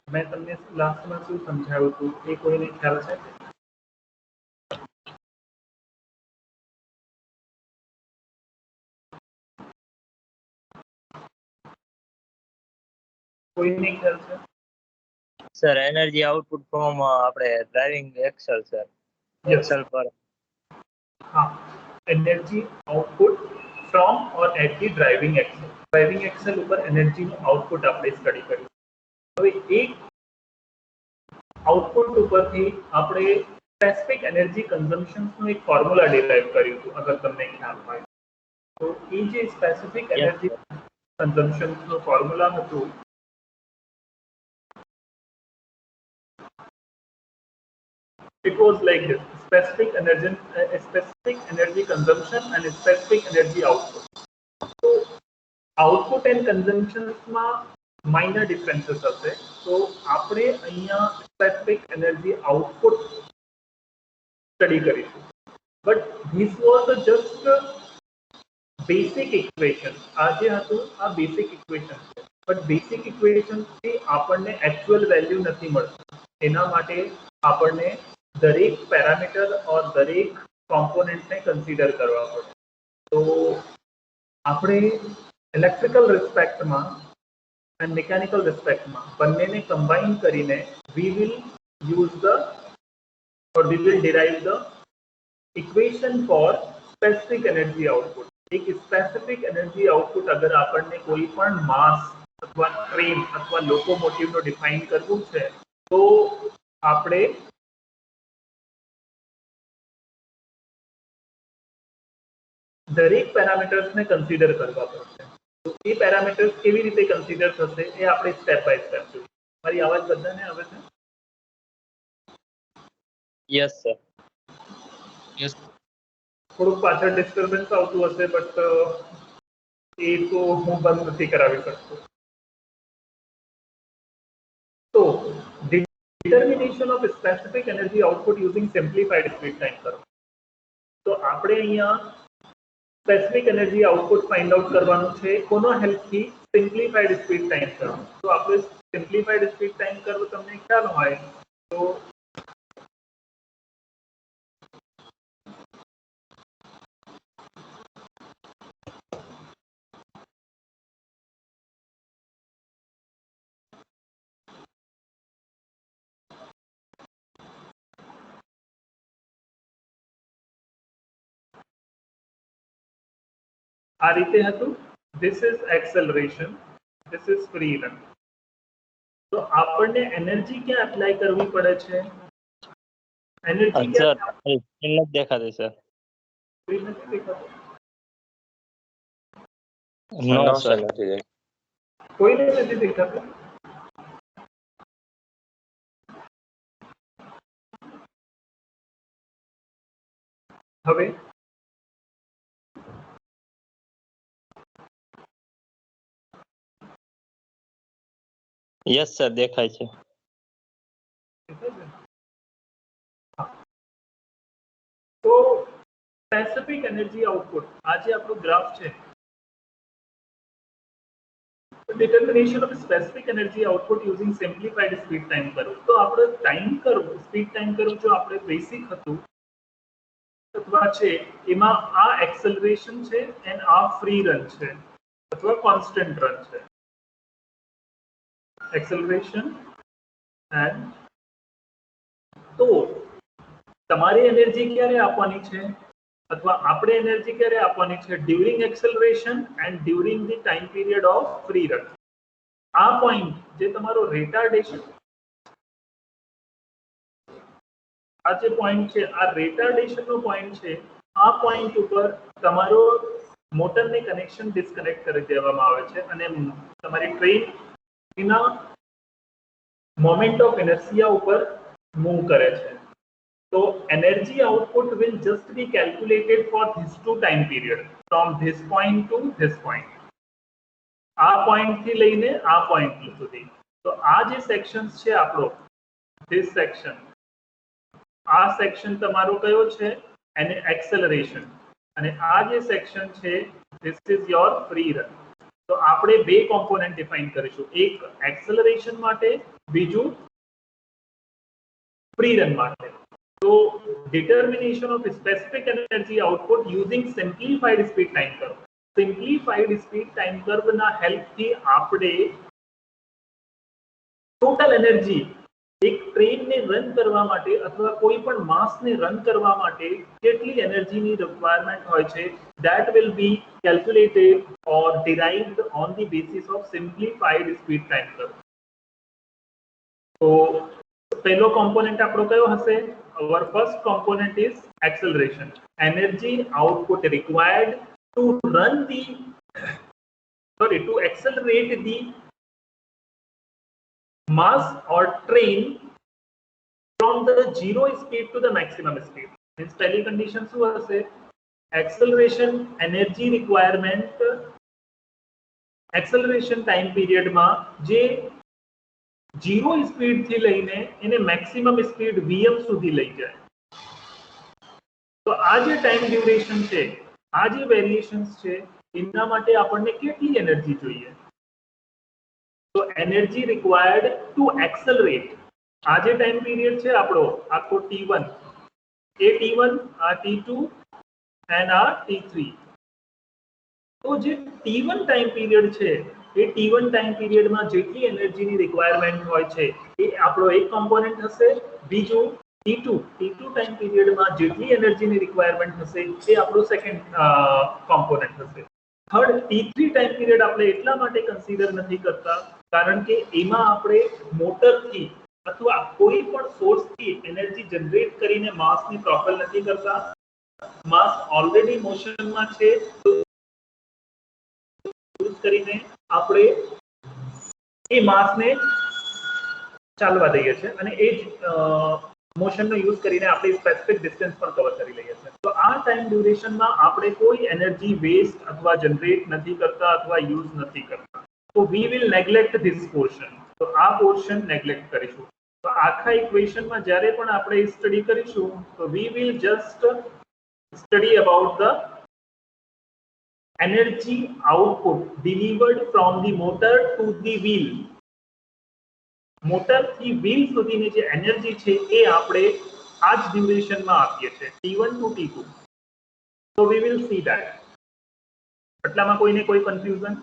मैं તમને લાસ્ટમાં શું સમજાવ્યું હતું એ કોઈને ખ્યાલ છે? કોઈને ખ્યાલ છે? સર એનર્જી આઉટપુટ ફ્રોમ આપણે ડ્રાઇવિંગ એક્સેલ સર એક્સેલ પર हाँ, एनर्जी आउटपुट फ्रॉम और एट दी ड्राइविंग एक्सेल ऊपर एनर्जी आउटपुट આપણે સ્ટડી કર્યું. હવે એક આઉટપુટ ઉપરથી આપણે સ્પેસિફિક એનર્જી કન્ઝમ્પશન્સનું એક ફોર્મ્યુલા ડિરાઈવ કર્યું હતું, અગર તમને ખ્યાલ હોય તો. એ જે સ્પેસિફિક એનર્જી કન્ઝમ્પશન્સનું ફોર્મ્યુલા હતું it was like this: specific energy consumption and specific energy output. So output and consumptions માં minor differences હશે. તો આપણે અહીંયા specific energy output study કરીશું. But this was just basic equation. આ જે હતું આ basic equation છે. But basic equation થી આપણને actual value નથી મળતું. એના માટે આપણને દરેક પેરામીટર और દરેક કોમ્પોનન્ટને કન્સિડર કરવા પડે. તો આપણે ઇલેક્ટ્રિકલ રિસ્પેક્ટમાં એન્ડ મિકેનિકલ રિસ્પેક્ટમાં બંનેને કમ્બાઇન કરીને we will derive the equation for specific energy output. એક સ્પેસિફિક એનર્જી આઉટપુટ અગર આપણને કોઈ પણ માસ અથવા ટ્રેન અથવા લોકોમોટિવનો ડિફાઇન કરવું છે તો આપણે દરેક પેરામીટર્સને કન્સિડર કરવા પડશે. તો એ પેરામીટર્સ કેવી રીતે કન્સિડર થશે એ આપણે સ્ટેપ બાય સ્ટેપ જોઈએ. મારી આવાજ બધાને આવે છે? Yes sir. યસ. થોડુંક પાછળ ડિસ્ટર્બન્સ આવતું હશે, બટ એ તો હું બંધ નથી કરાવી શકતો. તો determination of specific energy output using simplified discrete time કરો. તો આપણે અહીંયા specific energy output find out કરવાનું છે. કોનો હેલ્પથી? સિમ્પ્લિફાઈડ સ્પીડ ટાઈમ કરવાનું. તો આપણે સિમ્પ્લિફાઈડ સ્પીડ ટાઈમ કરવું તમને ખ્યાલ હોય તો આ રીતે હતું. This is acceleration, this is free run. તો આપણને એનર્જી ક્યાં એપ્લાય કરવી પડે છે? એનર્જી સર સ્ક્રીન નથી દેખાતી સર. નથી દેખાતું? નો સર. કોઈને નથી દેખાતું? હવે યસ સર દેખાય છે. તો સ્પેસિફિક એનર્જી આઉટપુટ આ જે આપણો ગ્રાફ છે, determination of specific energy output using simplified speed time કરો. તો આપણે ટાઈમ કરવું, સ્પીડ ટાઈમ કરવું જો આપણે બેસિક હતું અથવા છે એમાં આ એક્સેલરેશન છે એન્ડ આ ફ્રી રન છે અથવા કોન્સ્ટન્ટ રન છે. એક્સેલરેશન એન્ડ તો તમારે એનર્જી ક્યારે આપવાની છે અથવા આપણે એનર્જી ક્યારે આપવાની છે? During acceleration and during the time period of free run. આ પોઈન્ટ જે તમારો રિટાર્ડેશન, આ જે પોઈન્ટ છે આ રિટાર્ડેશનનો પોઈન્ટ છે. આ પોઈન્ટ ઉપર તમારો મોટરને કનેક્શન ડિસ્કનેક્ટ કરી દેવામાં આવે છે અને તમારી ટ્રેન એના મોમેન્ટ ઓફ ઇનર્શિયા ઉપર મૂવ કરે છે. So energy output will just be calculated for these two time period, from this point to this point. આ પોઈન્ટ થી લઈને આ પોઈન્ટ સુધી. તો આ જે સેક્શન્સ છે આપણો, this section, આ સેક્શન તમારો કયો છે? એને એક્સેલરેશન. અને આ જે સેક્શન છે this is your free run. તો આપણે બે કોમ્પોનન્ટ ડિફાઇન કરીશું, એક એક્સેલરેશન માટે, બીજું free run માટે. So determination of specific energy output using simplified speed time curve. Simplified speed time curve ના હેલ્પ થી આપણે ટોટલ એનર્જી એક ટ્રેનને રન કરવા માટે અથવા કોઈ પણ માસને રન કરવા માટે કેટલી એનર્જીની રિક્વાયરમેન્ટ હોય છે, that will be calculated or derived on the basis of simplified speed time curve. So પહેલો કોમ્પોનન્ટ આપણો કયો હશે? Our first component is acceleration. Energy output required to accelerate the mass or train from the zero speed to the maximum speed. Means પહેલી condition શું હશે? Acceleration energy requirement acceleration time period માં જે zero speed थी लईने એને maximum speed vm સુધી લઈ જાય. તો આ જે ટાઈમ ડ્યુરેશન છે, આ જે વેરિએશન્સ છે, એના માટે આપણને કેટલી એનર્જી જોઈએ? તો એનર્જી રિક્વાયર્ડ ટુ એક્સેલરેટ, આ જે ટાઈમ પીરિયડ છે આપણો આખો t1, એ t1, આ t2 એન્ડ આ t3. તો જે t1 ટાઈમ પીરિયડ છે, એ t1 ટાઈમ પીરિયડમાં જેટલી એનર્જીની રિક્વાયરમેન્ટ હોય છે એ આપણો એક કોમ્પોનન્ટ હશે. બીજું t2 ટાઈમ પીરિયડમાં જેટલી એનર્જીની રિક્વાયરમેન્ટ હશે એ આપણો સેકન્ડ કોમ્પોનન્ટ હશે. થર્ડ t3 ટાઈમ પીરિયડ આપણે એટલા માટે કન્સિડર નથી કરતા કારણ કે એમાં આપણે મોટરથી અથવા કોઈ પણ સોર્સથી એનર્જી જનરેટ કરીને માસને પ્રોપલ નથી કરતા. માસ ઓલરેડી મોશનમાં છે, કરીને આપણે એ માસને ચાલવા દઈએ છીએ અને એ જ મોશનનો યુઝ કરીને આપણે સ્પેસિફિક ડિસ્ટન્સ પણ કવર કરી લઈએ છીએ. તો આ ટાઈમ ડ્યુરેશનમાં આપણે કોઈ એનર્જી વેસ્ટ અથવા જનરેટ નથી કરતા અથવા યુઝ નથી કરતા. તો we will neglect this portion. તો આ પોર્શન નેગ્લેક્ટ કરીશું. તો આખા ઇક્વેશનમાં જ્યારે પણ આપણે સ્ટડી કરીશું તો we will just study about the energy output delivered from the motor to the wheel. Motor થી વ્હીલ સુધીની જે એનર્જી છે એ આપણે આ જ ડ્યુરેશનમાં આપીએ છીએ, t1 to t2. so we will see that. આટલામાં કોઈને કોઈ કન્ફ્યુઝન?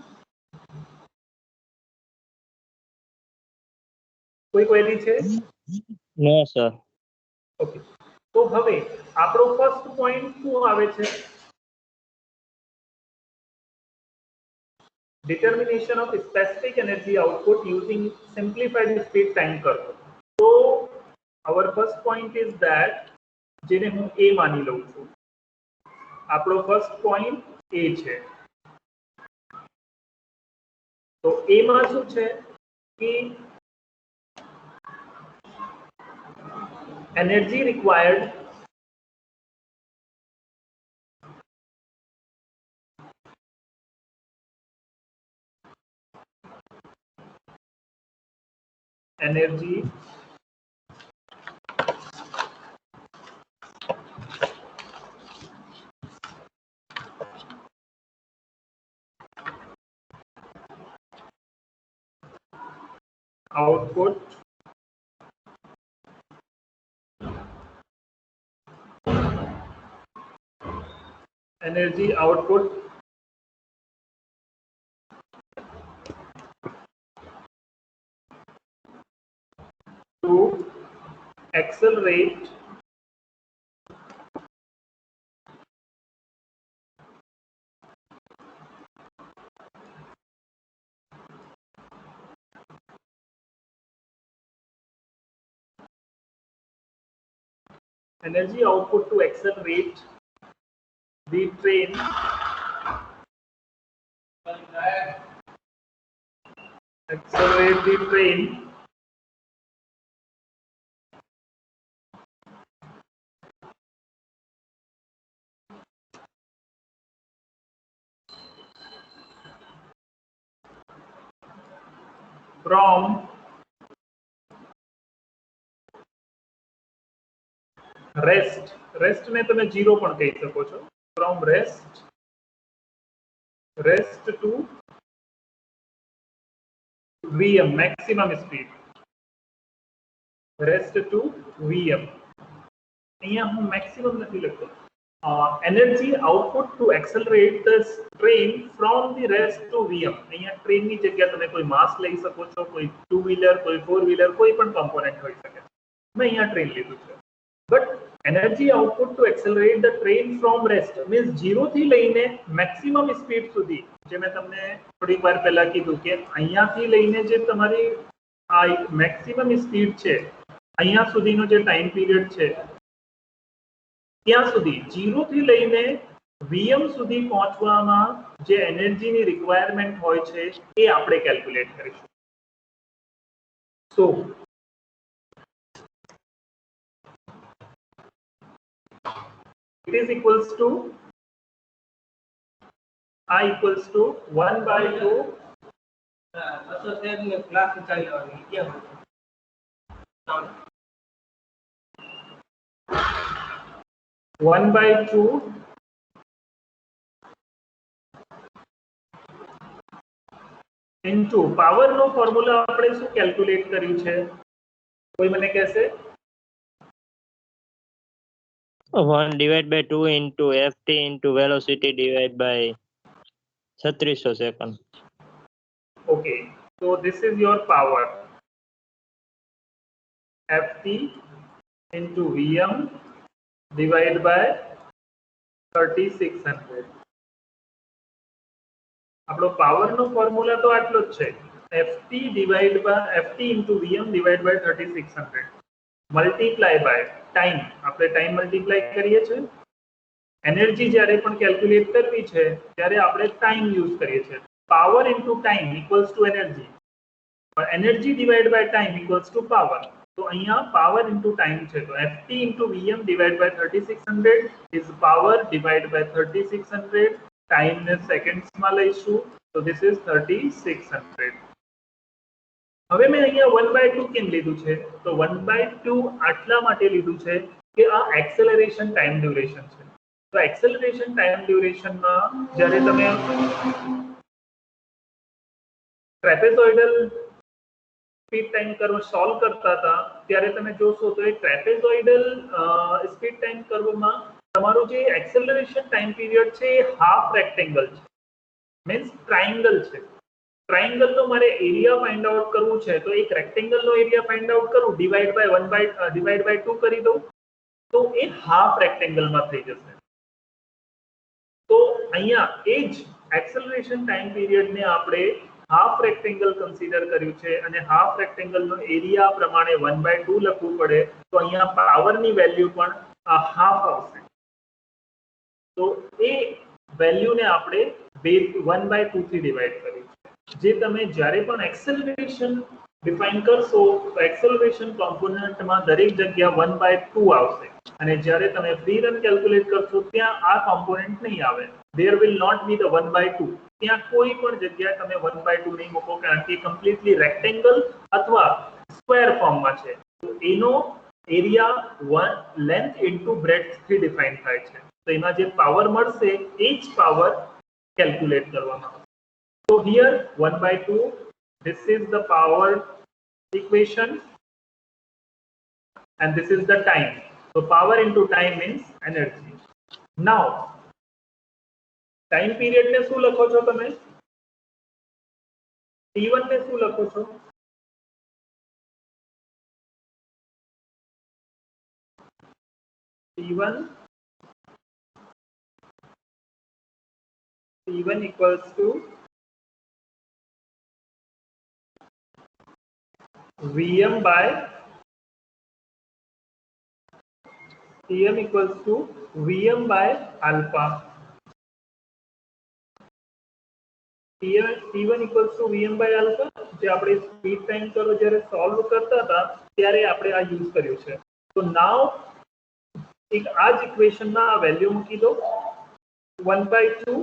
કોઈ ક્વેરી છે? નો સર. ઓકે, તો હવે આપણો ફર્સ્ટ પોઈન્ટ શું આવે છે? Determination of specific energy output using simplified speed time curve. So our first point is that જેને હું A માની લઉં છું. આપણો ફર્સ્ટ પોઈન્ટ A છે. તો A માં શું છે કે energy required energy output to accelerate energy output to accelerate the train from rest ને તમે ઝીરો પણ કહી શકો છો. From rest to Vm maximum speed rest to Vm. અહીંયા હું maximum નથી લખતો. Energy output to accelerate the train from the rest to Vm. અહીંયા ટ્રેન ની જગ્યા તમે કોઈ માસ લઈ શકો છો, કોઈ 2 વ્હીલર, કોઈ 4 વ્હીલર, કોઈ પણ કોમ્પોનેન્ટ હોઈ શકે. મેં અહીંયા ટ્રેન લીધું છે. But energy output to accelerate the train from rest means 0 થી લઈને maximum speed સુધી, જે મેં તમને થોડીક વાર પહેલા કીધું કે અહીંયાથી લઈને જે તમારી આ મેક્સિમમ સ્પીડ છે, અહીંયા સુધીનો જે ટાઈમ પીરિયડ છે, ત્યાં સુધી 0 થી લઈને Vm સુધી પહોંચવામાં જે એનર્જીની રિક્વાયરમેન્ટ હોય છે એ આપણે કેલ્ક્યુલેટ કરીશું. સો it is equals to I equals to 1/2 1/2 into power નો ફોર્મ્યુલા આપણે શું કેલ્ક્યુલેટ કર્યું છે? કોઈ મને કહેશે? 1 divided by 2 into ft into velocity divided by 3600 second. Okay, so this is your power ft into Vm divided by 3600. આપણો power નો ફોર્મ્યુલા તો આટલો જ છે, ft into Vm divided by 3600 multiply by time. આપણે ટાઈમ મલ્ટીપ્લાય કરીએ છીએ. Energy જ્યારે પણ કેલ્ક્યુલેટ કરવી છે ત્યારે આપણે ટાઈમ યુઝ કરીએ છીએ. Power into time equals to energy, energy divide by time equals to power. તો અહીંયા પાવર ઇન્ટુ ટાઈમ છે, તો ft into Vm divide by 3600 is power divide by 3600. ટાઈમને સેકન્ડ્સમાં લઈશું, તો ધીસ ઇઝ 3600. હવે મેં અહીંયા 1/2 કેમ લીધું છે? તો 1/2 આટલા માટે લીધું છે કે આ એક્સેલરેશન ટાઈમ ડ્યુરેશન છે. તો એક્સેલરેશન ટાઈમ ડ્યુરેશનમાં જ્યારે તમે trapezoidal speed time curve solve કરતા હતા ત્યારે તમે જોશો તો એ ટ્રેપેઝોઇડલ સ્પીડ ટાઈમ કર્વમાં તમારું જે એક્સેલરેશન ટાઈમ પીરિયડ છે એ હાફ રેક્ટેંગલ છે, મીન્સ ટ્રાયંગલ છે. ટ્રાયંગલનો મારે એરિયા ફાઇન્ડ આઉટ કરવું છે, તો એક રેક્ટેંગલનો એરિયા ફાઇન્ડ આઉટ કરું, ડિવાઇડ બાય 2 કરી દઉં, તો એ હાફ રેક્ટેંગલમાં થઈ જશે. તો અહીંયા એ જ એક્સેલરેશન ટાઈમ પીરિયડને આપણે હાફ રેક્ટેંગલ કન્સિડર કર્યું છે અને હાફ રેક્ટેંગલનો એરિયા પ્રમાણે 1/2 લખવું પડે, તો અહીંયા પાવરની વેલ્યુ પણ હાફ આવશે. તો એ વેલ્યુને આપણે 1/2 થી ડિવાઇડ કર્યું છે. જે તમે જ્યારે પણ એક્સેલરેશન ડિફાઇન કરશો તો એક્સેલરેશન કોમ્પોનન્ટમાં દરેક જગ્યા 1/2 આવશે, અને જ્યારે તમે ફ્રી રન કેલ્ક્યુલેટ કરશો ત્યાં આ કોમ્પોનન્ટ નહીં આવે. there will not be the 1/2. ત્યાં કોઈ પણ જગ્યાએ તમે 1/2 નહીં મૂકો, કારણ કે કમ્પ્લીટલી રેક્ટેંગલ અથવા સ્ક્વેર ફોર્મમાં છે. તો એનો એરિયા લેન્થ ઇન્ટુ બ્રેડ્થ થી ડિફાઇન થાય છે. તો એમાં જે પાવર મળશે એ જ પાવર કેલ્ક્યુલેટ કરવામાં આવશે. So here 1/2, this is the power equation and this is the time. So power into time means energy. Now time period ને શું લખો છો તમે? T1 ને શું લખો છો? T1 equals to Vm by Tm equals to Vm by alpha. T1 equals to Vm by alpha. જે આપણે સ્પીડ ટાઈમ કર્વ જ્યારે સોલ્વ કરતા હતા ત્યારે આપણે આ યુઝ કર્યું છે. તો નાઉ એક આ જ ઇક્વેશનમાં આ વેલ્યુ મૂકી દો, 1/2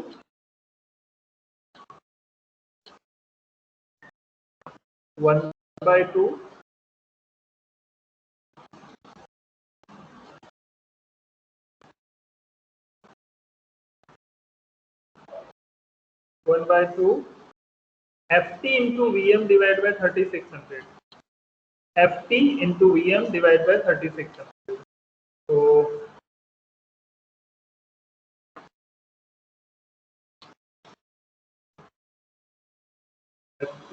1/2 1/2 ft into vm divided by 3600, ft into vm divided by 3600. So ft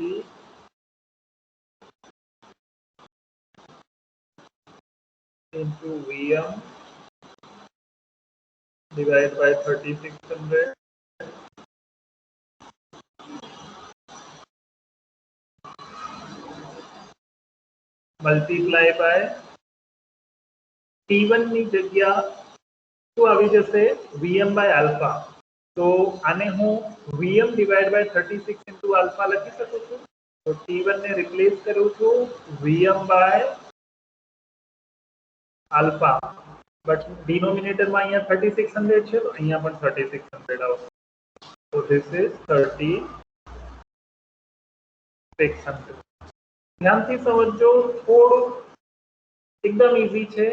into vm divided by 3600 multiply by t1 ની જગ્યા શું આવી જશે vm by alpha. તો આને હું vm divided by 36 into alpha લખી શકું છું. તો t1 ને રિપ્લેસ કરું છું vm by alpha, but denominator માં અહીંયા 3600 છે તો અહીંયા પણ 3600 આવશે. So this is 3600. ધ્યાનથી સમજો, થોડું એકદમ ઈઝી છે,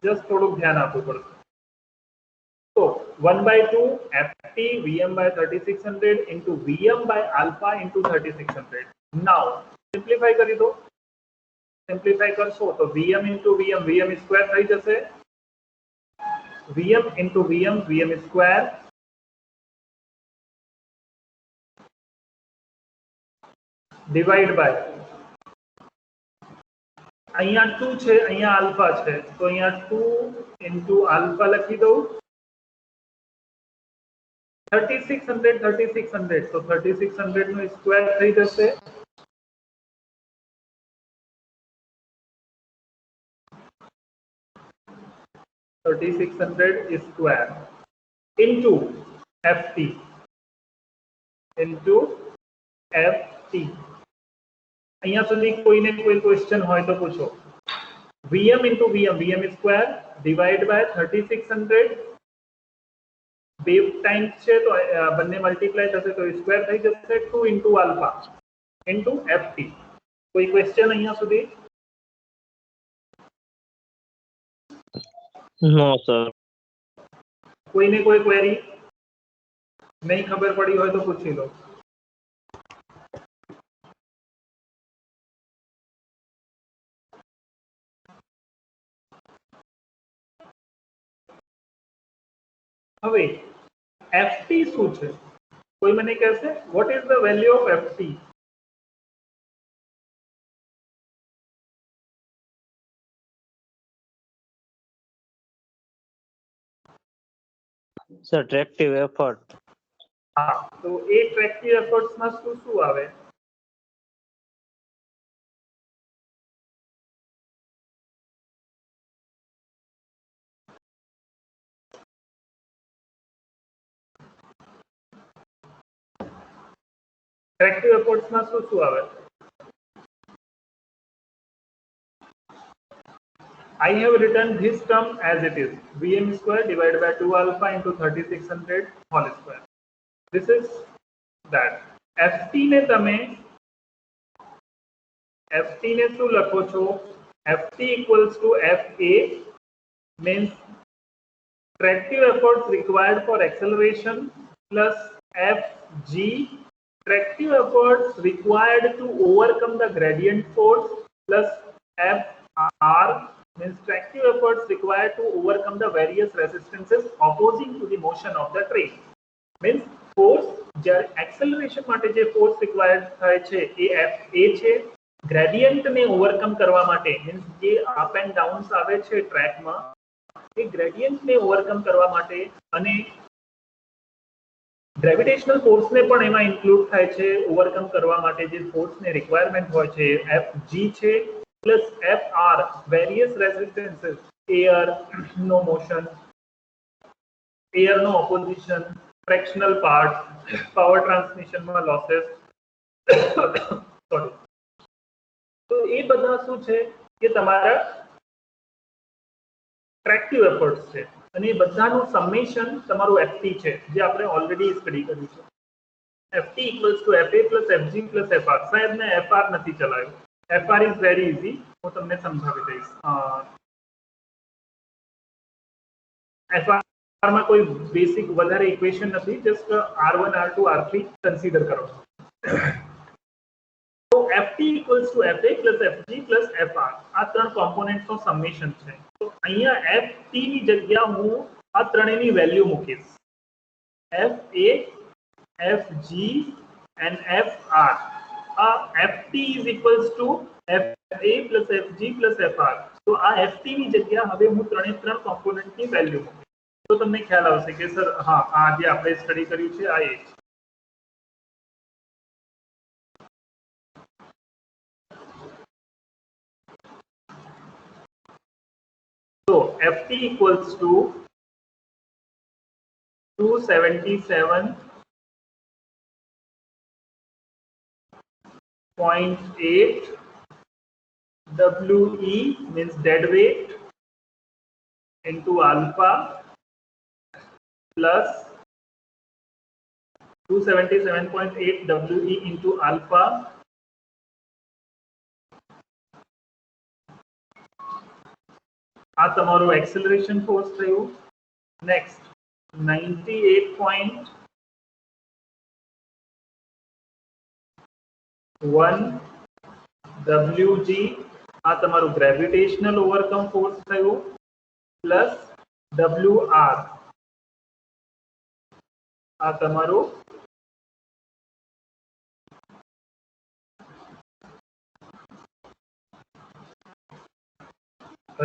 જસ્ટ થોડુંક ધ્યાન આપવું પડશે. તો 1/2 ft vm by 3600 into vm by alpha into 3600. Now simplify કરી દો. સિમ્પ્લિફાઈ કરશો તો vm into vm, vm square થઈ જશે. vm into vm, vm square divide by અહીંયા 2 છે, અહીંયા આલ્ફા છે, તો અહીંયા 2 into આલ્ફા લખી દઉં. 3600 3600, તો 3600 નો સ્ક્વેર થઈ જશે. 3600 square into ft into ft. અહીંયા સુધી કોઈને કોઈ ક્વેશ્ચન હોય તો પૂછો. vm into vm, vm square divide by 3600, બે ટાઈમ્સ છે તો બંને મલ્ટીપ્લાય થશે તો સ્ક્વેર થઈ જશે. 2 into alpha into ft. કોઈ ક્વેશ્ચન અહીંયા સુધી? નો સર. કોઈને કોઈ ક્વેરી નહીં ખબર પડી હોય તો પૂછી લો. હવે ft શું છે? કોઈ મને કહેશે what is the value of ft? Sir tractive effort. હા, તો એ ટ્રેક્ટિવ એફર્ટ્સ માં શું શું આવે? ટ્રેક્ટિવ એફર્ટ્સ માં શું શું આવે? I have written this term as it is, vm square divided by 2 alpha into 3600 whole square. This is that. ft ને તમે ft ને શું લખો છો? ft equals to fa means tractive efforts required for acceleration plus fg tractive efforts required to overcome the gradient force plus fr means tractive efforts required to overcome the various resistances opposing to the motion of the train. Means force, જ્યારે acceleration માટે જે force required થાય છે એ fa છે. gradient ને overcome કરવા માટે means જે up and downs આવે છે ટ્રેક માં એ gradient ને overcome કરવા માટે અને ગ્રેવિટેશનલ ફોર્સ ને પણ એમાં ઇન્ક્લુડ થાય છે ઓવરકમ કરવા માટે જે ફોર્સ ને રિક્વાયરમેન્ટ હોય છે fg છે પ્લસ fr વેરિયસ રેઝિસ્ટન્સીસ એર નો મોશન એર નો opposition fractional part power transmission માં લોसेस સોરી તો એ બધા શું છે કે તમારા ટ્રેક્ટિવ એફર્ટ્સ છે અને એ બધાનું સમેશન તમારું ft છે જે આપણે ઓલરેડી સ્ટડી કર્યું છે. ft equals to fa plus fg plus fr. સાહેબ મેં fr નથી ચલાવ્યું. fr is very easy, હું તમને સમજાવી દઈશ. fr આમાં કોઈ બેસિક વધારે ઇક્વેશન નથી, just R1 R2 R3 consider કરો. તો Ft equals to Fa plus Fg plus Fr આ ત્રણ કોમ્પોનેન્ટ્સ નો સમેશન છે. તો અહીંયા Ft ની જગ્યા હું આ ત્રણેયની વેલ્યુ મૂકીશ. Fa, Fg and Fr. Ft is equals to Fa plus Fg plus Fr. તો આ Ft ની જગ્યા હવે હું ત્રણ કોમ્પોનેન્ટની વેલ્યુ મૂકીશ. તો તમને ખ્યાલ આવશે કે સર હા આ જે આપણે સ્ટડી કર્યું છે આ એ છે. So Ft equals to 277.8 WE means dead weight into alpha plus 277.8 WE into alpha આ તમારું એક્સેલરેશન ફોર્સ થયું. નેક્સ્ટ 98.1 WG આ તમારું ગ્રેવિટેશનલ ઓવરકમ ફોર્સ થયું પ્લસ WR આ તમારું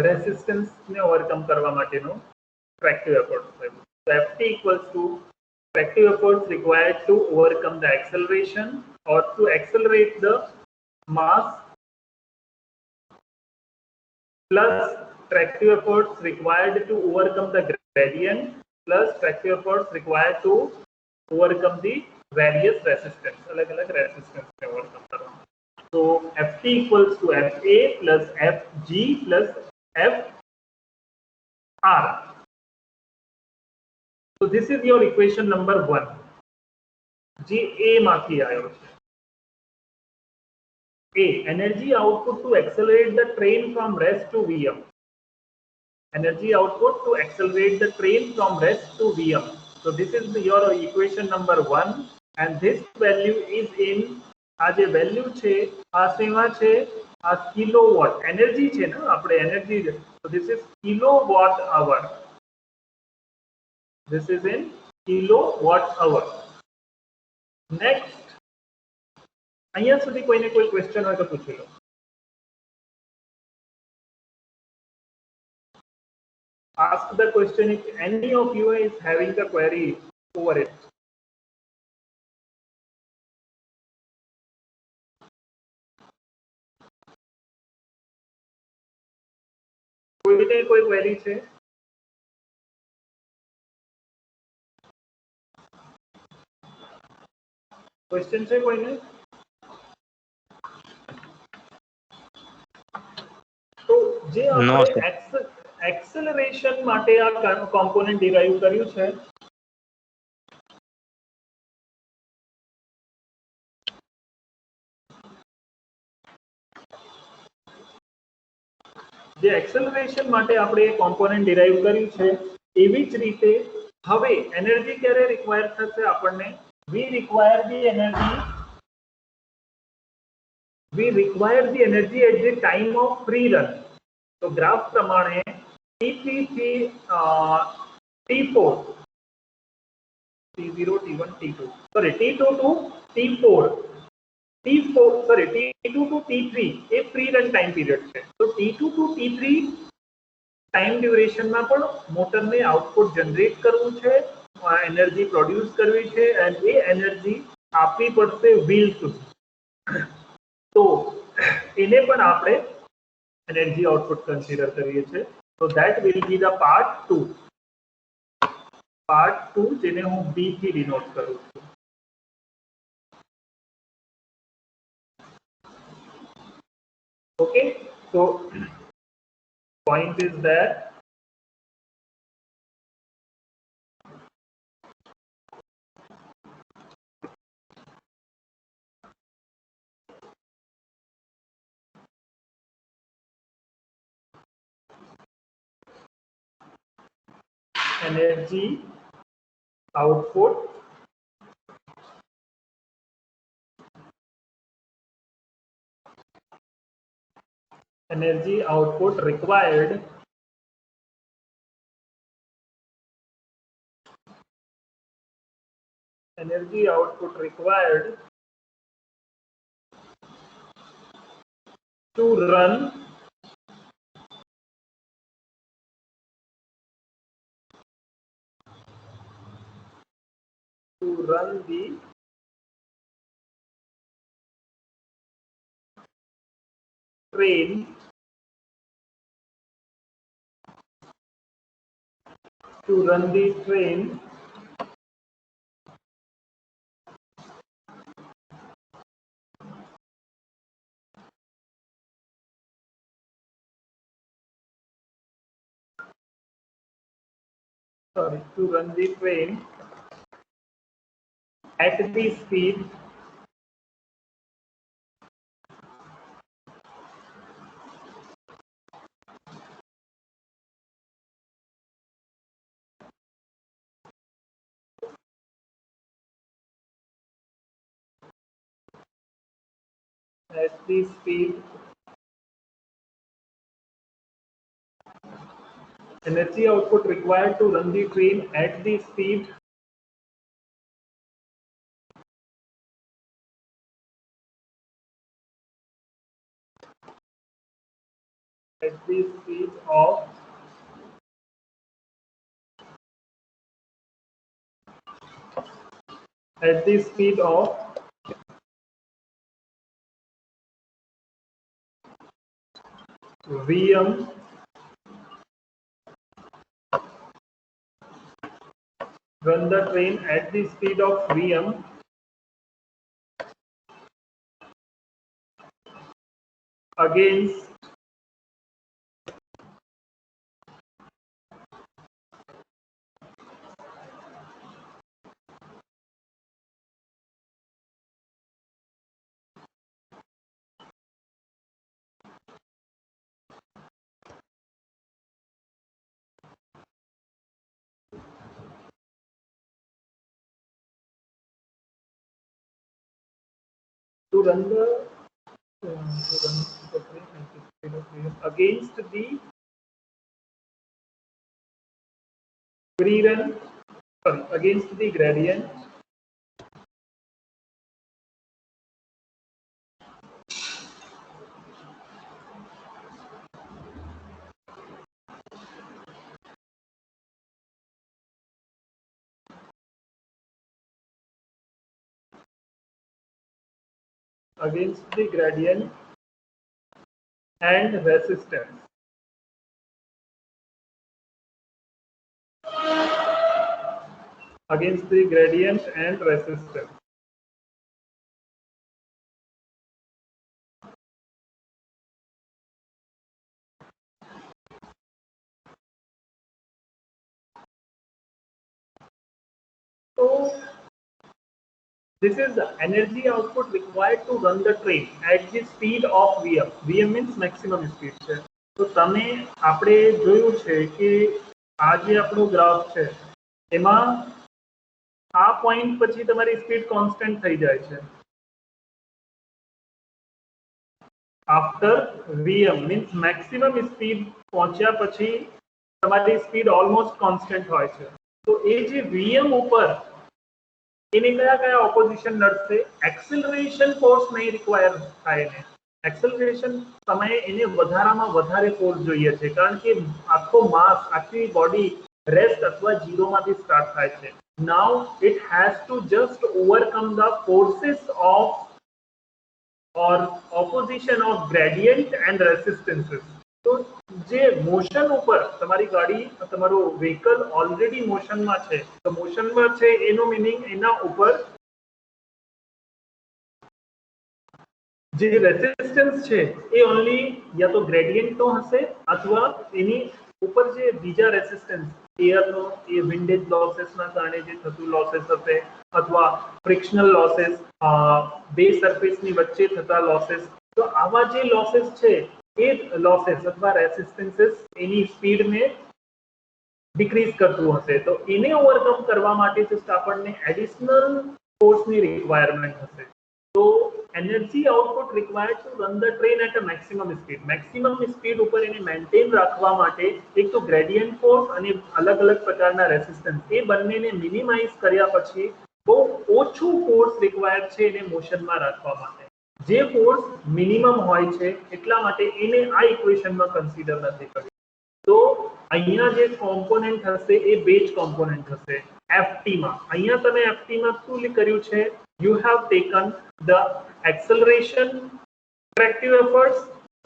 રેસિસ્ટન્સ ને ઓવરકમ કરવા માટેનું ટ્રેક્ટિવ એફર્ટ થયું. So Ft equals to tractive efforts required to overcome the acceleration or to accelerate the mass plus tractive efforts required to overcome the gradient plus tractive efforts required to overcome the various resistance. अलग-अलग resistance ने overcome करना. So Ft equals to Fa plus Fg plus Fr. So this is your equation number 1. જે A માંથી આવ્યો છે. A, energy output to accelerate the train from rest to Vm. Energy output to accelerate the train from rest to Vm. So this is your equation number 1 and this value is in આ જે value છે આ શેમાં છે આ kilowatt energy છે ને આપણે energy. So this is kilowatt hour. This is in kilowatt hour. Next, અહીંયા સુધી કોઈને કોઈ ક્વેશ્ચન હોય તો પૂછી લો. Ask the question if any of you is having a query over it. કોઈને કોઈ ક્વેરી છે? ક્વેશ્ચન છે કોઈને? તો જે આપણે એક્સેલરેશન માટે આ કોમ્પોનન્ટ ડિરાઈવ કર્યું છે જે એક્સેલરેશન માટે આપણે એ કોમ્પોનન્ટ ડિરાઈવ કર્યું છે એવી જ રીતે હવે એનર્જી ક્યારે રિક્વાયર થશે આપણને we require the energy at the time of free run. तो ग्राफ प्रमाणे T3 થી T4 T0 T1 T2 sorry T2 to T4 T2 to T3 A free run time period છે. તો T2 to T3 time duration में पण motor ने output generate करવું છે, energy produce करवी છે एंड ये एनर्जी આપવી પડશે व्हील સુધી. तो એને પણ આપણે एनर्जी आउटपुट कंसीडर करिए छे. तो that will be the part 2 જેને હું B થી ડિનોટ કરું છું. Okay, so point is that energy output required to run the train at the speed energy output required to run the train at the speed of Vm run the train at the speed of Vm against to run the train at the speed of Vm against the against the gradient and resistance. Against the gradient and resistance. So this is the energy output required to run the train at the speed of Vm. Vm means maximum speed છે. તો તમે આપણે જોયું છે કે આ જે આપણો ગ્રાફ છે એમાં આ પોઈન્ટ પછી તમારી સ્પીડ કોન્સ્ટન્ટ થઈ જાય છે. After Vm means maximum speed પહોંચ્યા પછી તમારી સ્પીડ ઓલમોસ્ટ કોન્સ્ટન્ટ હોય છે. તો એ જે Vm ઉપર એને કયા ઓપોઝિશન નડશે? એક્સેલરેશન ફોર્સ નહીં રિક્વાયર થાય ને એક્સેલરેશન સમયે એને વધારામાં વધારે ફોર્સ જોઈએ છે કારણ કે આખો માસ આખી બોડી રેસ્ટ અથવા ઝીરોમાંથી સ્ટાર્ટ થાય છે. Now it has to just overcome the forces of or opposition of gradient and resistances. તો જે મોશન ઉપર તમારી ગાડી તમારો વ્હીકલ ઓલરેડી મોશનમાં છે તો મોશનમાં છે એનો મીનિંગ એના ઉપર જે રેઝિસ્ટન્સ છે એ ઓન્લી યા તો ગ્રેડિયન્ટનો હશે અથવા એની ઉપર જે બીજા રેઝિસ્ટન્સ એરનો એ વિન્ડેજ લોસેસના કારણે જે થતું લોસેસ હશે અથવા ફ્રિક્શનલ લોસેસ બે સરફેસની વચ્ચે થતા લોસેસ. તો આવા જે લોસેસ છે એ લોસેસ અથવા રેસિસ્ટન્સીસ એની સ્પીડને ડિક્રીઝ કરતું હશે તો એને ઓવરકમ કરવા માટે જસ્ટ આપણને એડિશનલ ફોર્સની રિક્વાયરમેન્ટ હશે. તો energy output required to run the train at a maximum speed ઉપર એને મેન્ટેન રાખવા માટે એક તો ગ્રેડિયન્ટ ફોર્સ અને અલગ અલગ પ્રકારના રેસિસ્ટન્સ એ બંનેને મિનિમાઇઝ કર્યા પછી બહુ ઓછું ફોર્સ રિક્વાયર્ડ છે એને મોશનમાં રાખવા માટે. જે ફોર્સ મિનિમમ હોય છે એટલા માટે એને આ ઇક્વેશનમાં કન્સિડર નથી કર્યું. તો અહીંયા જે કોમ્પોનેન્ટ હશે એ બે જ કોમ્પોનેન્ટ હશે ft માં. અહીંયા તમે ft માં શું કર્યું છે? You have taken the acceleration tractive efforts,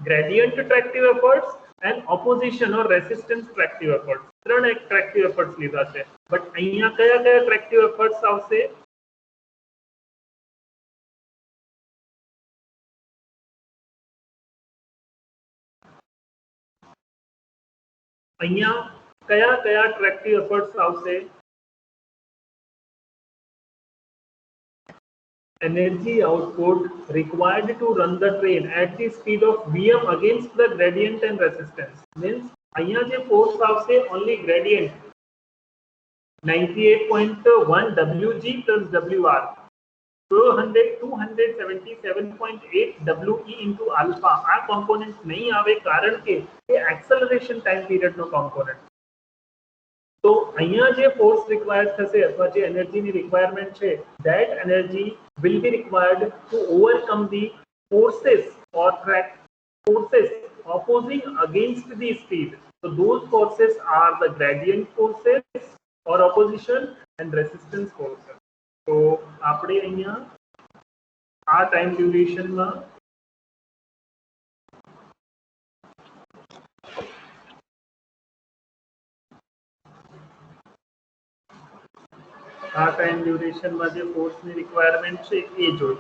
gradient tractive efforts and opposition or resistance tractive efforts. ત્રણ ટ્રેક્ટિવ એફર્ટ્સ લીધા છે. બટ અહીંયા કયા કયા ટ્રેક્ટિવ એફર્ટ્સ આવશે? અહીંયા કયા કયા ટ્રેક્ટિવ એફર્ટ્સ આવશે? Energy output required to run the train at the speed of Vm against the gradient and resistance. Means અહીંયા જે force આવશે only gradient 98.1 Wg plus Wr 277.8 We into alpha. આ કોમ્પોનેન્ટ નહીં આવે કારણ કે એ એક્સેલરેશન ટાઈમ પીરિયડ નો component. તો અહીંયા જે ફોર્સ રિક્વાયર્ડ થશે અથવા જે એનર્જીની રિક્વાયરમેન્ટ છે that energy will be required to overcome the forces or forces opposing against the speed. So those forces are the gradient forces or opposition and resistance forces. So આપણે અહીંયા આ time ડ્યુરેશનમાં આ time ડ્યુરેશનમાં જે ફોર્સની requirement છે એ જોઈ.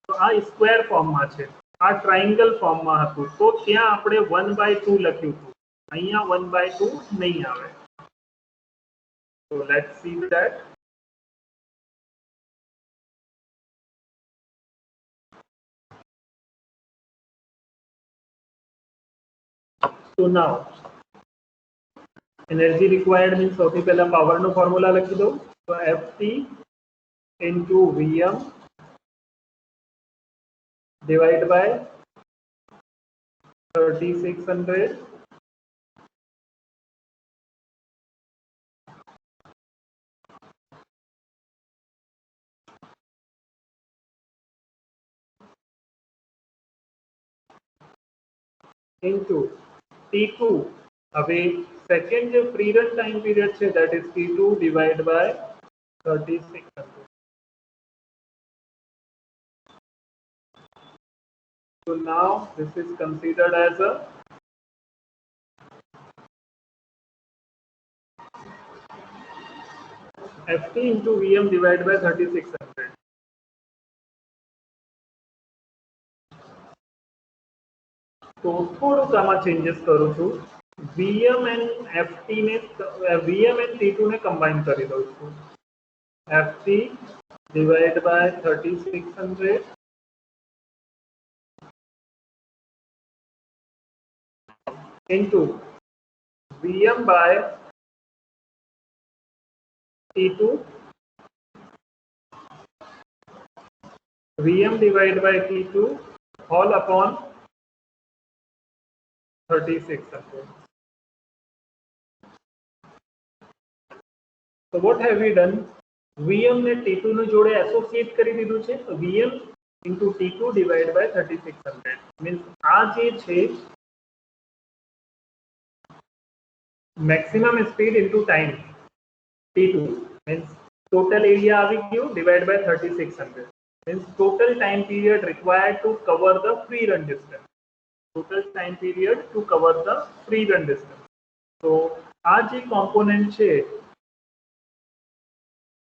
તો આ સ્ક્વેર ફોર્મમાં છે, આ ટ્રાયંગલ ફોર્મમાં હતું તો ત્યાં આપણે 1/2 લખ્યું હતું. અહીંયા 1/2 નહીં આવે. So let's see that. So now energy required means સૌથી પહેલા પાવરનો ફોર્મ્યુલા લખી દઉં. તો ft into Vm divided by 3600 into T2. હવે સેકન્ડ જે ફ્રી રન ટાઈમ પીરિયડ છે that is T2 divided by 3600. So now this is considered as a ft into Vm divided by 3600. તો થોડુંક આમાં ચેન્જીસ કરું છું. Vm and ft ને Vm and T2 ને કમ્બાઈન કરી દઉં છું. ft divided by 3600 into Vm by T2 Vm divided by T2 all upon 3600. So what have we done? Vm ને T2 ની જોડે એસોસિએટ કરી દીધું છે. તો Vm into T2 divided by 3600 means આ જે છે maximum speed into time T2 means total area આવી ગયું divided by 3600 means total time period required to cover the free run distance. Total time period to cover the free run distance. So આ જે component છે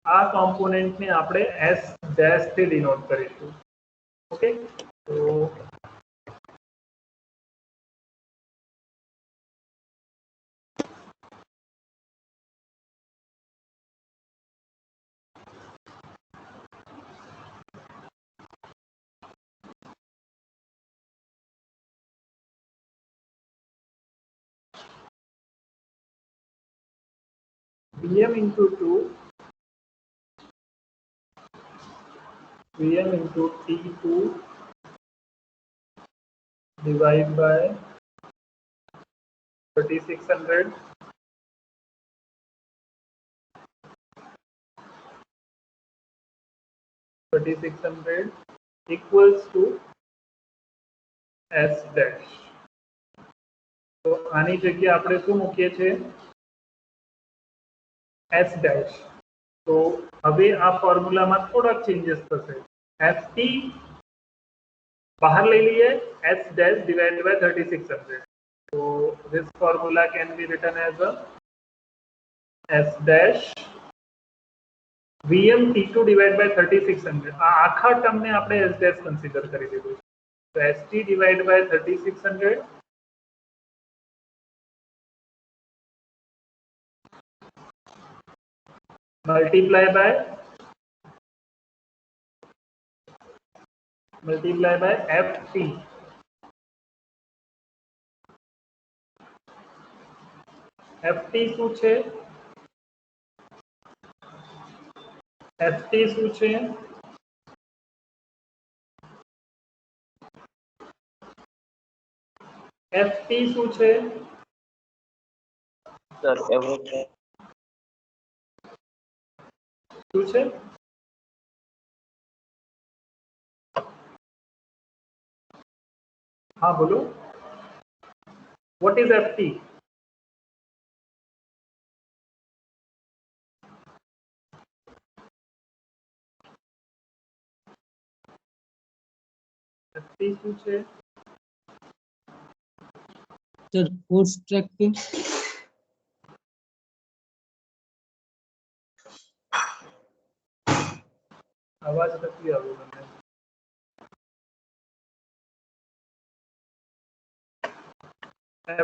આ કોમ્પોનેન્ટને આપણે S dash થી denote કરીશું. Okay, તો Vm into 2 Vm into T2 divided by 3600 equals to S dash. तो आनी जगह આપણે શું મૂકીએ છીએ S dash. तो હવે આ ફોર્મ્યુલામાં થોડાક ચેન્જીસ થશે. ft બહાર લઈ લઈએ S dash divided by 3600. So this formula can be written as a S dash Vm T2 divided by 3600. આ આખા ટર્મને આપણે S dash કન્સિડર કરી દીધું છે. So St divided by 3600 multiply by ft. ft શું છે? ft શું છે? ft શું છે? સર એવરેજ શું છે? हाँ बोलो. What is ft? ft શું છે? સર ફોર્સ ટ્રેકિંગ आवाज નથી આવ્યો મને.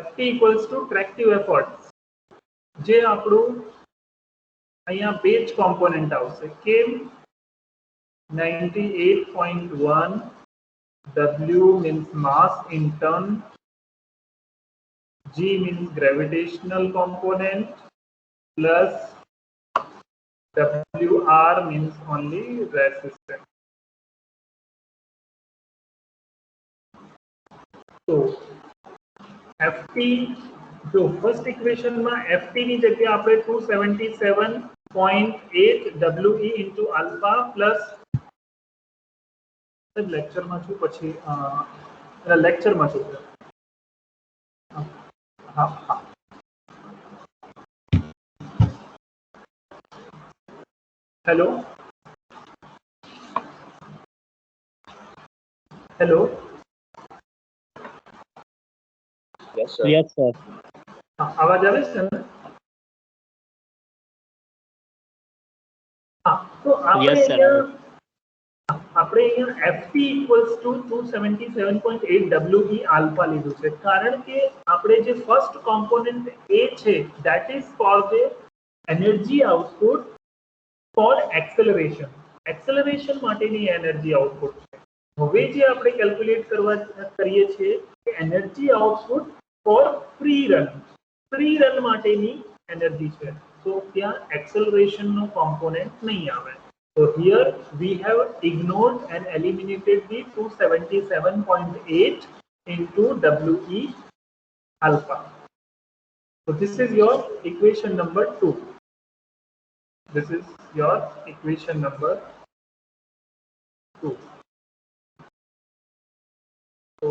ft equals to tractive effort. જે આપણું અહીંયા બેઝ કોમ્પોનન્ટ આવશે કેમ 98.1 W means mass in ton, G means gravitational component plus WR means only resistance. So ft जो फर्स्ट इक्वेशन में ft ની જગ્યા આપણે 277.8 we into alpha plus lecture में छू પછી लेक्चर में छू. हाँ हाँ हेलो हेलो યસ સર हाँ आवाज આવે છે ને? हाँ तो Yes, sir. આપણે અહીંયા ft equals to 277.8 we alpha લીધું છે કારણ કે આપણે જે ફર્સ્ટ કોમ્પોનન્ટ a છે that is for the energy output for acceleration. acceleration માટેની એનર્જી આઉટપુટ છે. હવે જે આપણે કેલ્ક્યુલેટ કરીએ છીએ કે energy output for free run માટેની એનર્જી છે. તો ત્યાં એક્સેલરેશન નો કોમ્પોનન્ટ નહીં આવે. So here we have ignored and eliminated the 277.8 into We alpha. So this is your equation number 2. This is your equation number 2. So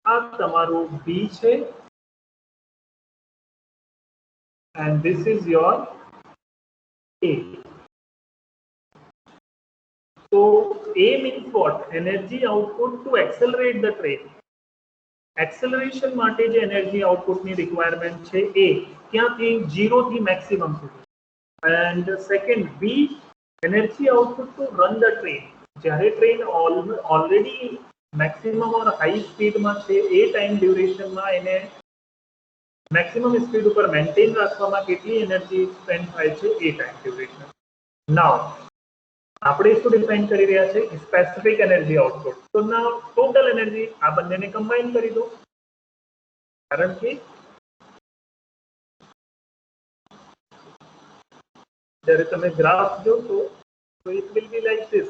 આ તમારું B છે and this is your A. So A means what? Energy output to accelerate the train. Acceleration માટે જે energy આઉટપુટની requirement છે A ક્યાંથી 0 થી maximum સુધી. And second B energy output to run the train. જ્યારે ટ્રેન ઓલરેડી મેક્સિમમ ઓર high સ્પીડમાં છે એ ટાઈમ ડ્યુરેશનમાં એને મેક્સિમમ સ્પીડ ઉપર મેન્ટેન રાખવામાં કેટલી એનર્જી સ્પેન્ડ થાય છે એ ટાઈમ ડ્યુરેશન. નાઉ આપણે શું ડિફાઇન કરી રહ્યા છે સ્પેસિફિક એનર્જી આઉટપુટ. તો નાઉ ટોટલ એનર્જી આ બંનેને કમ્બાઈન કરી દો કારણ કે જ્યારે તમે ગ્રાફ જોશો તો it will be like this.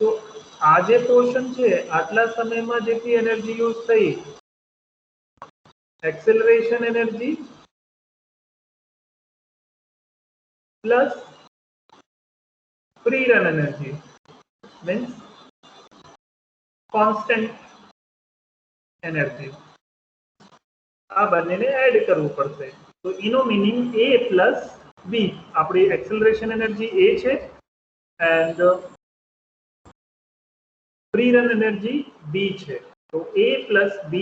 તો આ જે પોર્શન છે આટલા સમયમાં જેટલી એનર્જી યુઝ થઈ, acceleration energy plus free run energy means constant energy. આ બંનેને એડ કરવું પડશે. તો એનો મીનિંગ a પ્લસ b, આપણી એક્સેલરેશન એનર્જી a છે and free run energy b છે. તો a પ્લસ b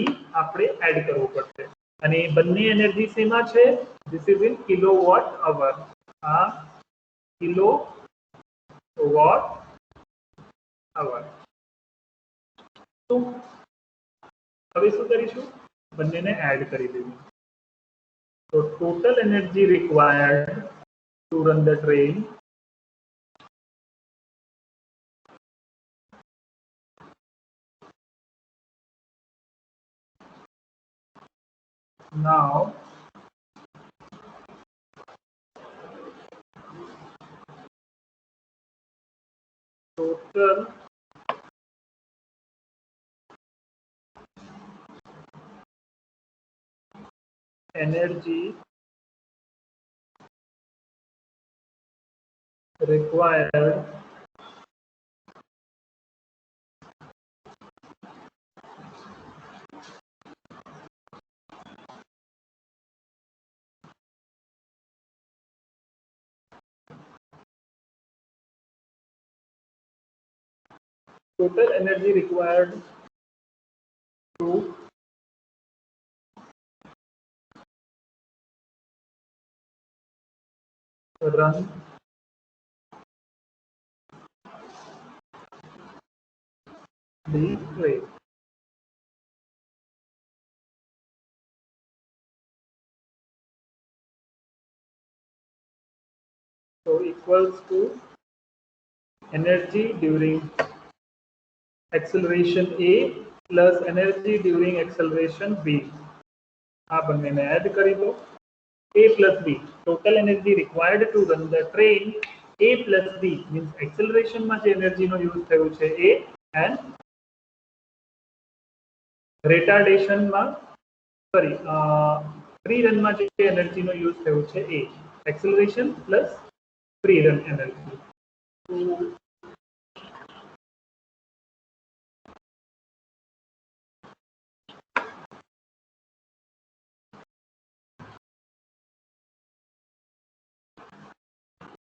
આપણે એડ કરવું પડશે અને એ બંને એનર્જી શેમાં છે? This is in kilowatt hour. આ કિલોવોટ અવર. તો હવે શું કરીશું? બંનેને એડ કરી દઈશું. તો total energy required to run the train now total energy required to run the train. So equals to energy during acceleration A plus energy during acceleration B. આ બંનેને એડ કરી દો. A plus B, total energy required to run the train. A plus B means acceleration માં જે એનર્જીનો use થયો છે A and retardation માં free run માં જે એનર્જીનો યુઝ થયો છે A. acceleration plus free run energy.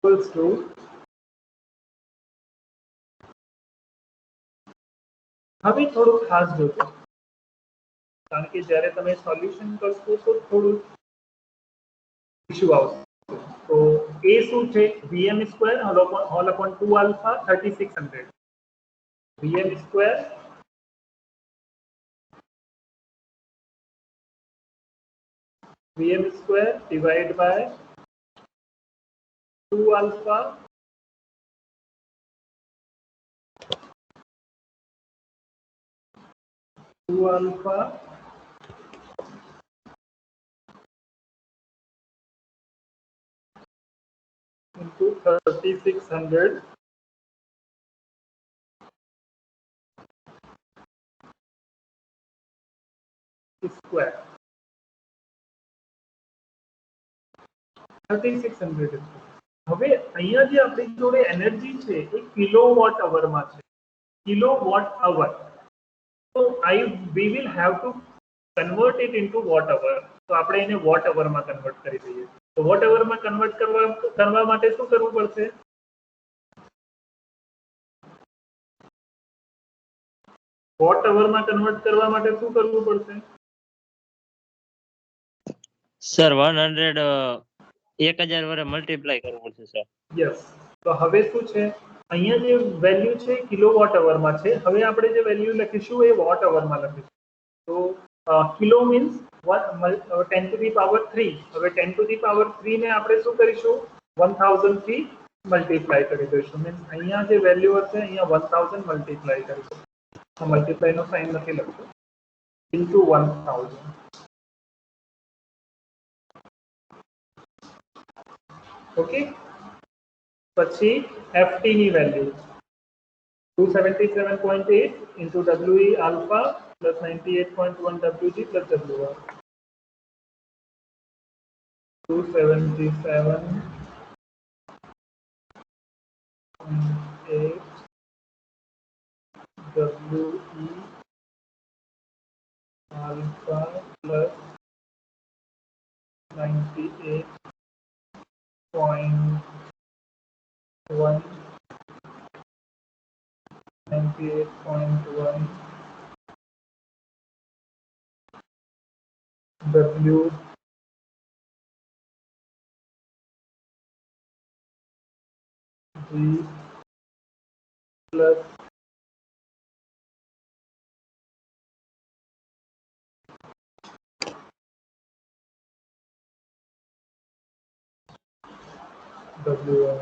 Equals to હવે થોડું ખાસ જોજો કારણ કે જ્યારે તમે સોલ્યુશન કરશો તો થોડું ઇશ્યુ આવશે. તો એ શું છે? vm square whole upon 2 alpha 3600. vm square divided by 2 alpha into 3600 square. 3600. હવે અહીંયા જે આપણી જોડે એનર્જી છે એ કિલોવોટ અવરમાં છે. Kilowatt hour. તો we will have to convert it into watt hour. તો આપણે એને વોટ અવરમાં કન્વર્ટ કરી દઈએ. તો વોટ અવરમાં કન્વર્ટ કરવા માટે શું કરવું પડશે? વોટ અવરમાં કન્વર્ટ કરવા માટે શું કરવું પડશે? સર 100 1000 વડે મલ્ટીપ્લાય કરવું પડશે સર. યસ. તો હવે શું છે? અહીંયા જે વેલ્યુ છે કિલોવોટ અવરમાં છે. હવે આપણે જે વેલ્યુ લખીશું એ વોટ અવરમાં લખીશું. તો kilo means 10 to the power 3. હવે 10 to the power 3 ને આપણે શું કરીશું? 1000 થી મલ્ટીપ્લાય કરી દઈશું. મીન્સ અહીંયા જે વેલ્યુ હશે અહીંયા 1000 મલ્ટીપ્લાય કરીશું. તો મલ્ટીપ્લાયનો સાઇન નથી લખતો. ઇન્ટુ 1000. ઓકે, પછી ft ની value 277.8 into we alpha plus 98.1 wg plus wr 277.8 we alpha plus 98.1 w g plus wr.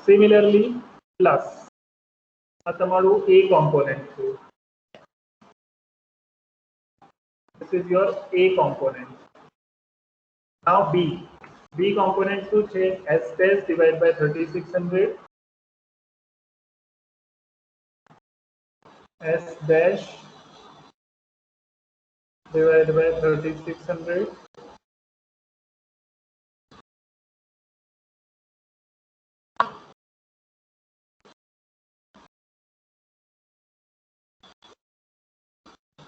Similarly, plus આ તમારું A component છે. This is your A component. Now B component શું છે? S dash divided by 3600 S dash divided by 3600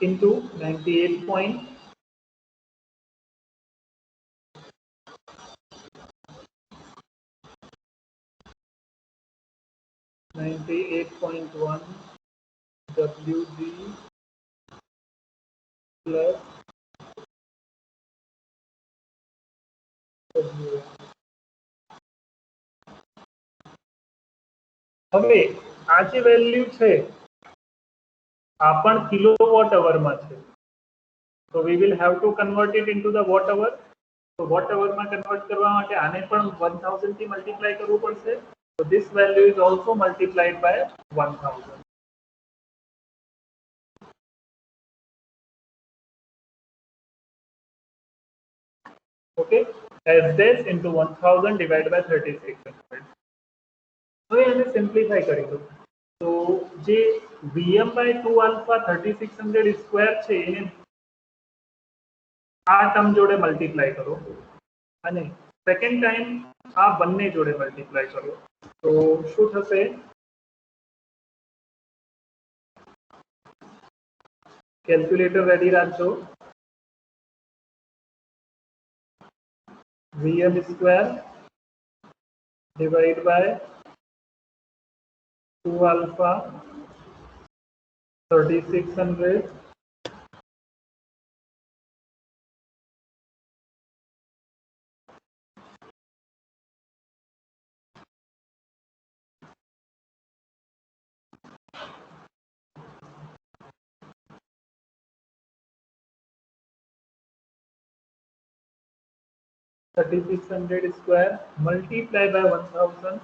into 98.1 wg plus wr. હવે આ જે value છે આ પણ કિલોવોટ અવરમાં છે. So we will have to convert it into the watt hour. So watt hour માં કન્વર્ટ કરવા માટે આને પણ 1000 થી મલ્ટીપ્લાય કરવું પડશે. So this value is also multiplied by 1000. Okay, as this into 1000 divided by 3600. હવે આને સિમ્પ્લિફાઈ કરી દો. તો જે Vm/2 alpha 3600 સ્ક્વેર છે એને આ ટર્મ જોડે મલ્ટીપ્લાય કરો અને સેકન્ડ ટાઈમ આ બંને જોડે મલ્ટીપ્લાય કરો. તો શું થશે? કેલ્ક્યુલેટર રેડી રાખજો. Vm square divided by 2 alpha 3600 3600 square multiply by 1000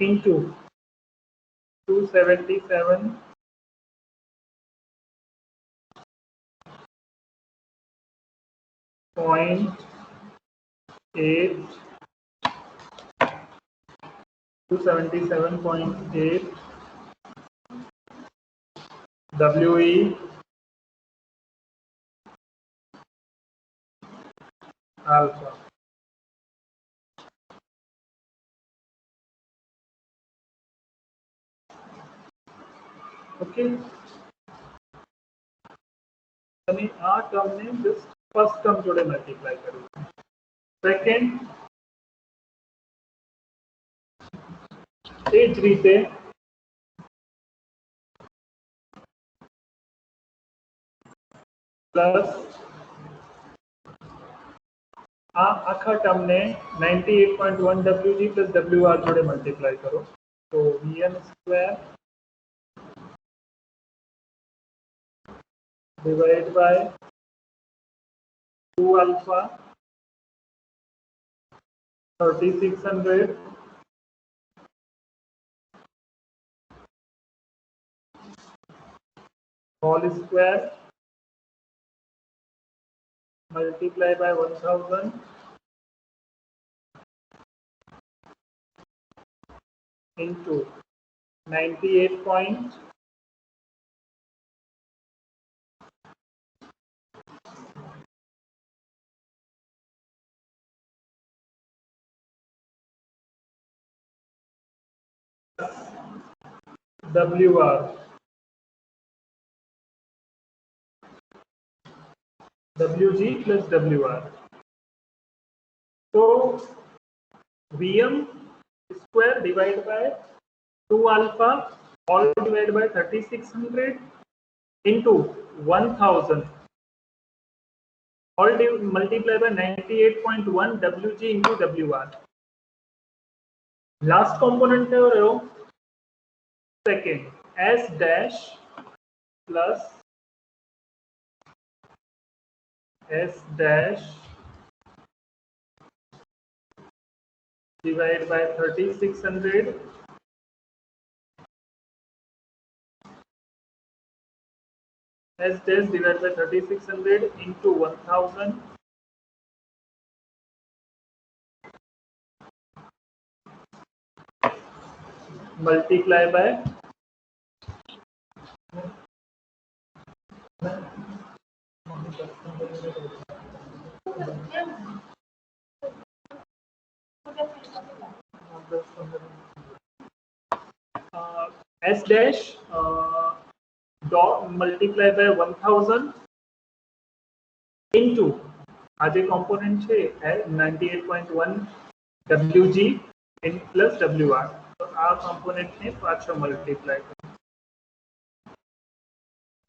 into 277.8 we alpha. Okay, તમે આ ટર્મને જસ્ટ ફર્સ્ટ ટર્મ જોડે મલ્ટીપ્લાય કરો. સેકન્ડ એ જ રીતે પ્લસ આ આખા ટર્મને 98.1 wg plus wr જોડે મલ્ટીપ્લાય કરો. તો Vm square divided by 2 alpha 3600 whole square multiply by 1000 into 98 point WR. WG plus WR. So VM square divided by 2 alpha all divided by 3600 into 1000 all multiply by 98.1 WG into WR. Last component है second S dash plus S dash divided by 3600 S dash divided by 3600 into 1000 multiply by S dash dot multiply by 1000 into आज component છે 98.1 WG in plus WR तो આ component ने पाछो multiply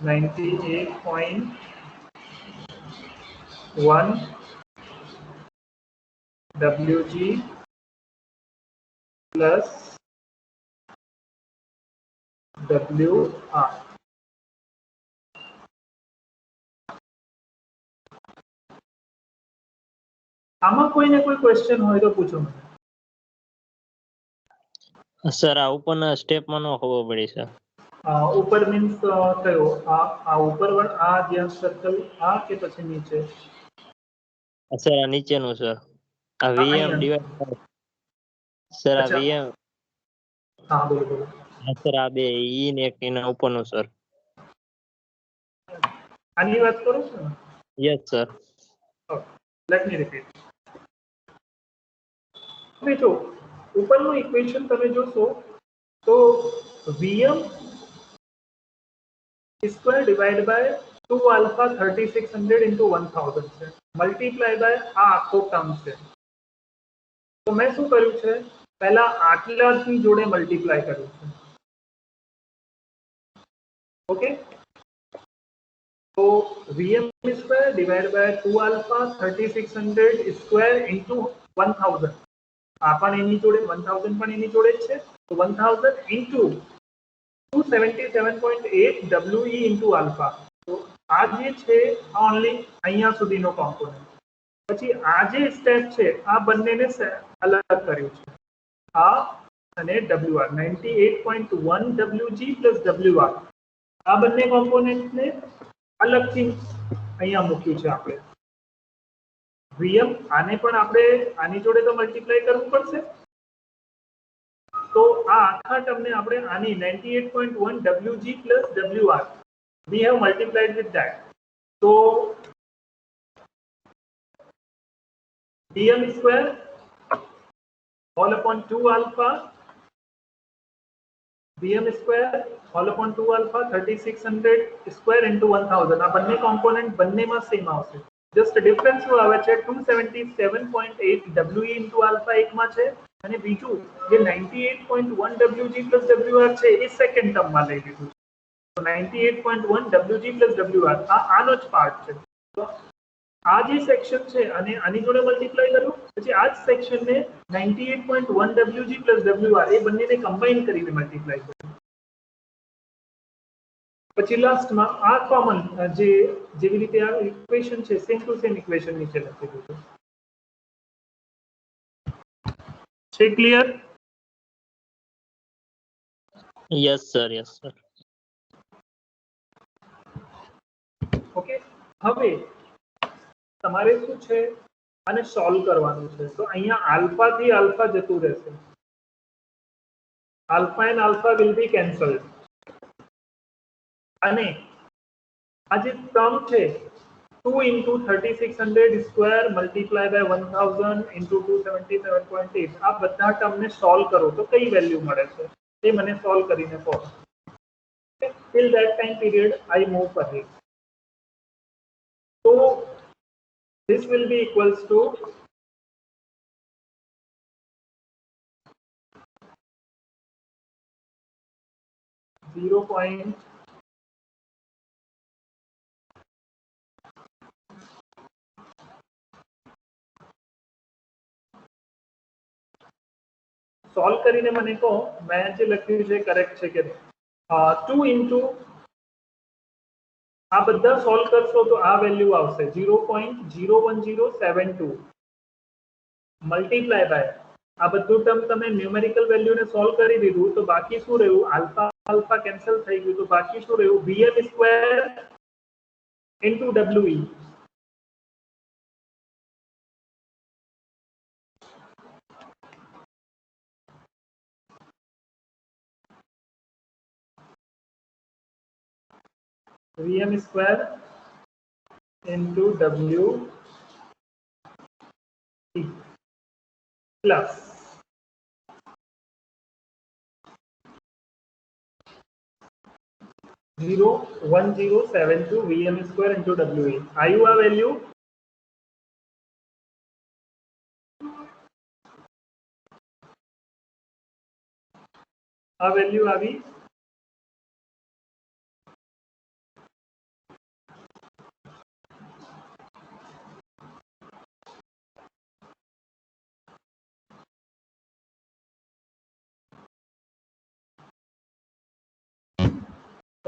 98.1 WG plus WR. આમાં કોઈને કોઈ question હોય તો પૂછો મને. સર આ ઉપરના સ્ટેપમાં ન ખબર પડી સર. ઉપર મીન્સ કયો આ ઉપર આ જ્યાં સર્કલ આ કે પછી નીચે? સર આ નીચેનું સર આ VM ડિવાઇડ સર આ VM હા બોલો બોલો. હા સર આ બે ઈ ને એક એના ઉપરનું સર. આની વાત કરો છો ને? Yes sir. Let me repeat. હવે જો ઉપરનું ઇક્વેશન તમે જોશો તો VM square divided by 2 alpha 3600 into 1000 છે મલ્ટીપ્લાય બાય આ આખો ટર્મ છે. તો મેં શું કર્યું છે પહેલા આટલાની જોડે મલ્ટીપ્લાય કર્યું છે. ઓકે તો VM square divided by 2 alpha 3600 square into 1000 આ પણ એની જોડે 1000 પણ એની જોડે જ છે તો 1000 into 277.8 WE into alpha. તો આ જે છે ઓનલી અહીંયા સુધીનો કોમ્પોનન્ટ. પછી આ જે સ્ટેપ છે આ બંનેને અલગ કર્યું છે આ અને WR 98.1 WG plus WR આ બંને કોમ્પોનન્ટને અલગથી અહીંયા મૂક્યું છે આપણે. VM આને પણ આપણે આની જોડે તો મલ્ટીપ્લાય કરવું પડશે તો આ આખા ટર્મને આપણે આની 98.1 WG plus WR we have multiplied with that. So VM square all upon 2 alpha VM square all upon 2 alpha 3600 square into 1000 આ બંને કોમ્પોનન્ટ બંનેમાં સેમ આવશે. જસ્ટ ડિફરન્સ શું આવે છે 277.8 WE into alpha એકમાં છે અને બીજું જે 98.1 WG plus WR છે એ સેકન્ડ ટર્મમાં લઈ લીધું છે. તો 98.1 WG plus WR આ આનો જ પાર્ટ છે. તો આ જે સેક્શન છે અને આની જોડે મલ્ટીપ્લાય કર્યું પછી આ જ સેક્શનને 98.1 WG plus WR એ બંનેને કમ્બાઈન કરીને મલ્ટીપ્લાય કર્યું. પછી લાસ્ટમાં આ કોમન જે જેવી રીતે આ ઇક્વેશન છે સેમ ટુ સેમ ઇક્વેશન નીચે લખી દીધું. છે clear? Yes sir, yes sir. Okay, હવે તમારે શું છે આને સોલ્વ કરવાનું છે. તો અહીંયા આલ્ફા થી આલ્ફા જતું રહેશે. Alpha and alpha will be cancelled. અને આ જે ટર્મ છે 2 into 3600 square multiply by 1000 into 277.8 આ બધા ટર્મને સોલ્વ કરો તો કઈ વેલ્યુ મળે છે તે મને સોલ્વ કરીને કહો. till that time period I move ahead. So this will be equals to 0. Solve કરીને મને કહો મેં જે લખ્યું છે કરેક્ટ છે કે 2 into આ બધા સોલ્વ કરશો તો આ વેલ્યુ આવશે 0.01072 મલ્ટીપ્લાય બાય આ બધું ટર્મ તમે ન્યુમેરિકલ વેલ્યુને સોલ્વ કરી દીધું તો બાકી શું રહ્યું આલ્ફા આલ્ફા કેન્સલ થઈ ગયું તો બાકી શું રહ્યું vm square into we. vm square into w plus 0.1072 vm square into we. આવ્યું આ વેલ્યુ? આ વેલ્યુ આવી?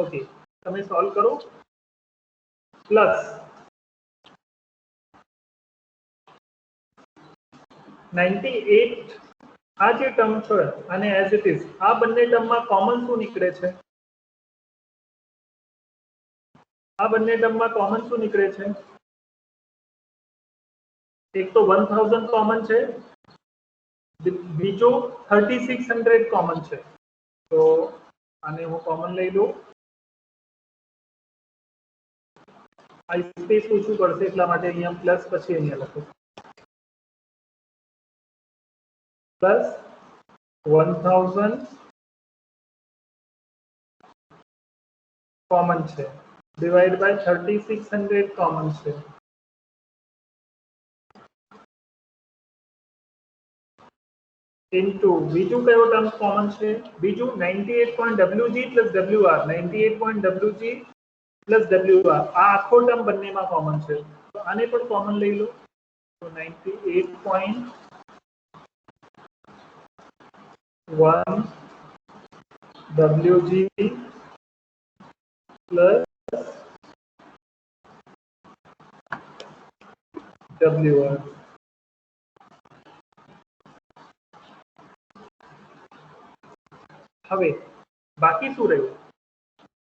ઓકે, તમે સોલ્વ કરો પ્લસ 98 આ જે ટર્મ છે અને એઝ ઇટ ઇઝ આ બંને ટર્મમાં કોમન શું નીકળે છે? આ બંને ટર્મમાં કોમન શું નીકળે છે? એક તો 1000 કોમન છે, બીજો 3600 કોમન છે. તો આને હું કોમન લઈ લઉં. આ સ્પેસ ઓછું પડશે એટલા માટે અહીંયા પ્લસ પછી અહીંયા લખું પ્લસ 1000 કોમન છે ડિવાઈડ બાય 3600 કોમન છે ઇન્ટુ બીજું કયો ટર્મ કોમન છે? બીજું 98.wg plus wr 98.wg plus wr આ આખો ટર્મ બંનેમાં કોમન છે તો આને પણ કોમન લઈ લો તો 98.1 wg પ્લસ wr. હવે બાકી શું રહ્યું?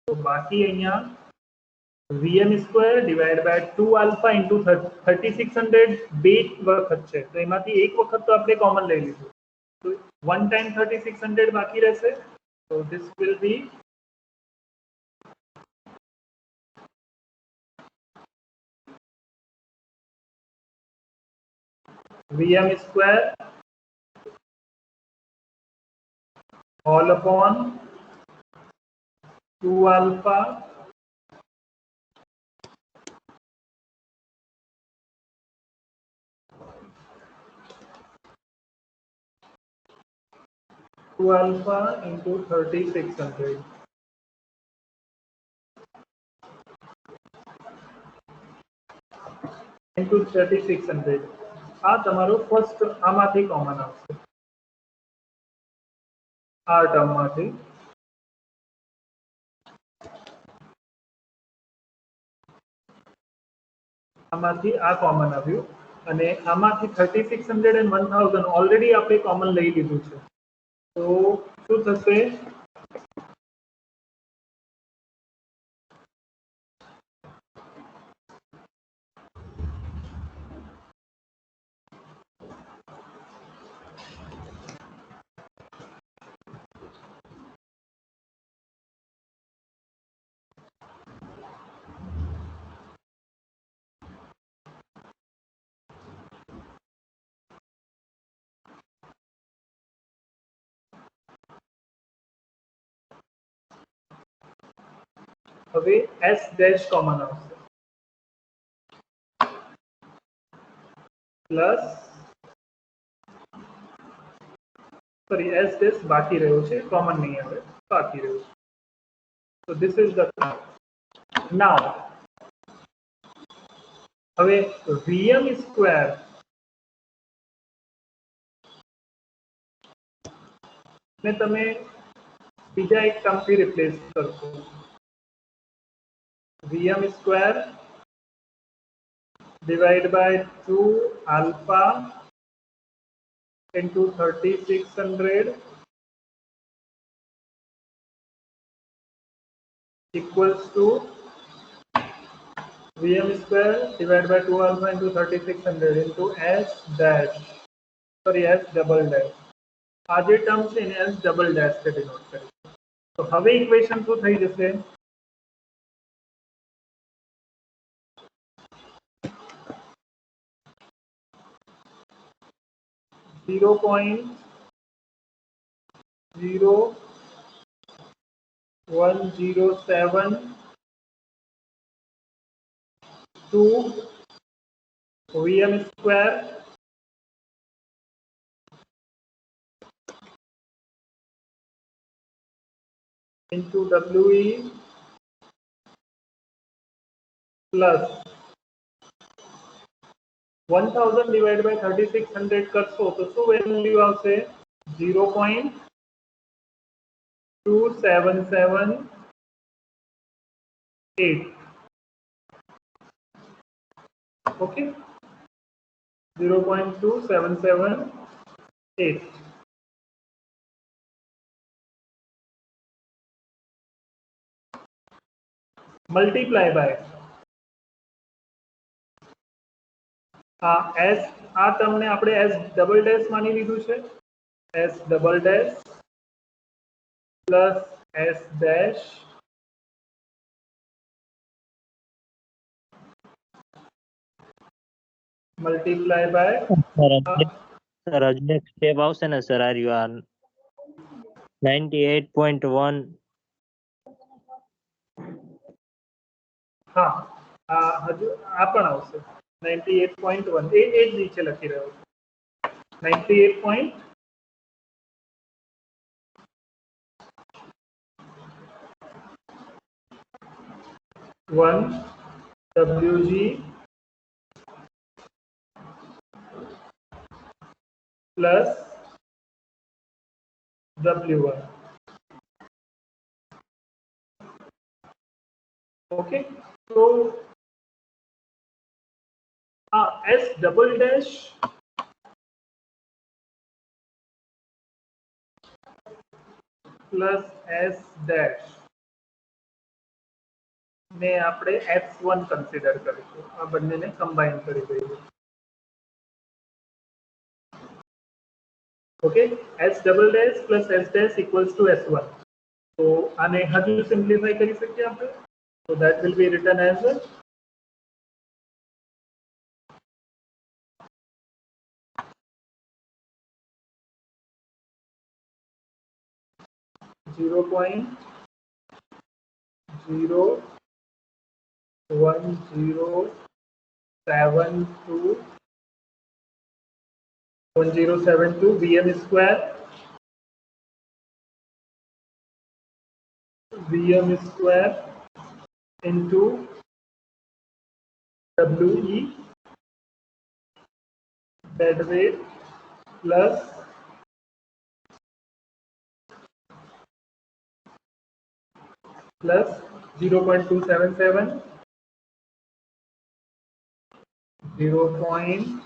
તો બાકી અહીંયા vm square divide by 2 alpha into 3600 બે વખત છે તો એમાંથી એક વખત તો આપણે કોમન લઈ લીધું તો 1 ટાઈમ 3600 બાકી રહેશે તો this will be vm square all upon 2 alpha into 3600 into 3600 આ તમારું ફર્સ્ટ આમાંથી કોમન આવશે આ ટર્મમાંથી આમાંથી આ કોમન આવ્યું અને આમાંથી 3600 and 1000 ઓલરેડી આપણે કોમન લઈ લીધું છે, તો શું થશે? હવે S ડેશ કોમન આવશે પ્લસ સોરી S ડેશ બાકી રહ્યો છે, કોમન નહીં આવે, બાકી રહ્યું છે. So this is the now હવે Vm સ્ક્વેર ને તમે બીજા એક ટર્મથી રિપ્લેસ કરશો. Vm square divided by 2 alpha into 3600 equals to Vm square divided by 2 alpha into 3600 into S dash, sorry S double dash. આ જે ટર્મ છે એને S double dash से डिनोट કરીશું. તો હવે ઇક્વેશન શું થઈ જશે? Zero point 0.107 to Vm square into We plus 1000 divided by 3600 કરશો તો શું વેલ્યુ આવશે? 0.2778. ઓકે, 0.2778 મલ્ટીપ્લાય બાય S, આ ટર્મને આપણે S ડબલ ડેશ માની લીધું છે, S double dash plus S dash multiply bye sir હજુ એક સ્ટેપ આવશે ને સર, આર યુ આર 98.1. હા, હજુ આ પણ આવશે 98.1. એ જ નીચે લખી રહ્યો છું 98.1 WG plus W1. Okay, so S double dash plus S dash ને આપણે x1 કન્સિડર કરીશું. આ બંનેને કમ્બાઈન કરી દઈએ. Okay, S double dash plus S dash equals to S1. તો આને હજુ સિમ્પ્લિફાઈ કરી શકીએ આપણે. So that will be written as 0.1072 Vm square into We dead weight plus plus 0.277 0.277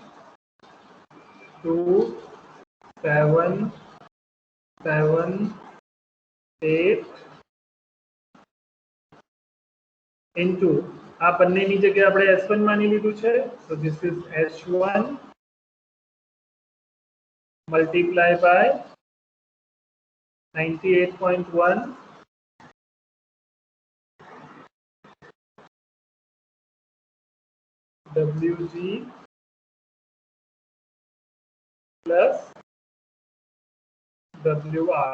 2778 into આ બંનેની જગ્યાએ આપણે S1 માની લીધું છે, so this is H1 multiply by 98.1 Wg plus Wr.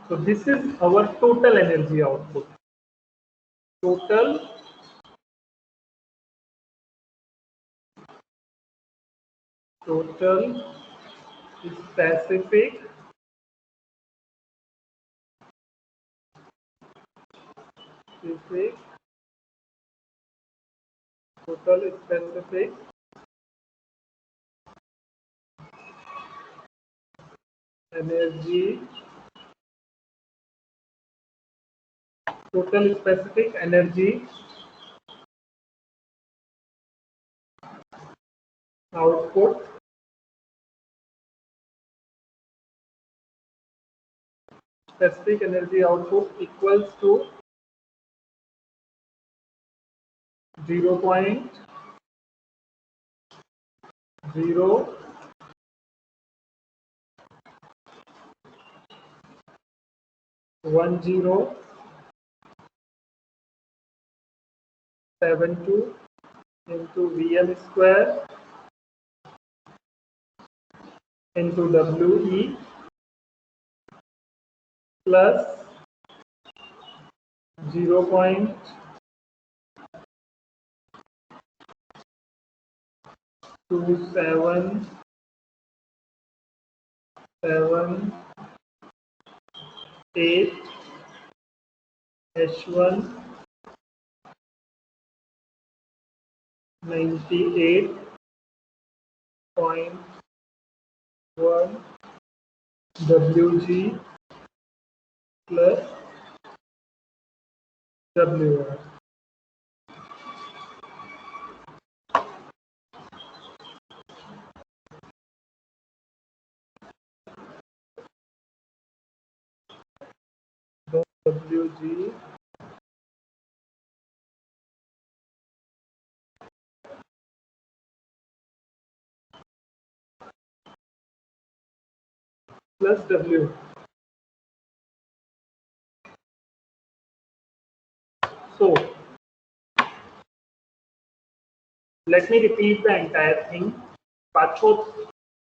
So this is our total energy output. Total specific energy output equals to 0.01072 into Vm square into We plus 0.2778 H1 98.1 Wg plus Wr. Wg plus W. So let me repeat the entire thing. પાછો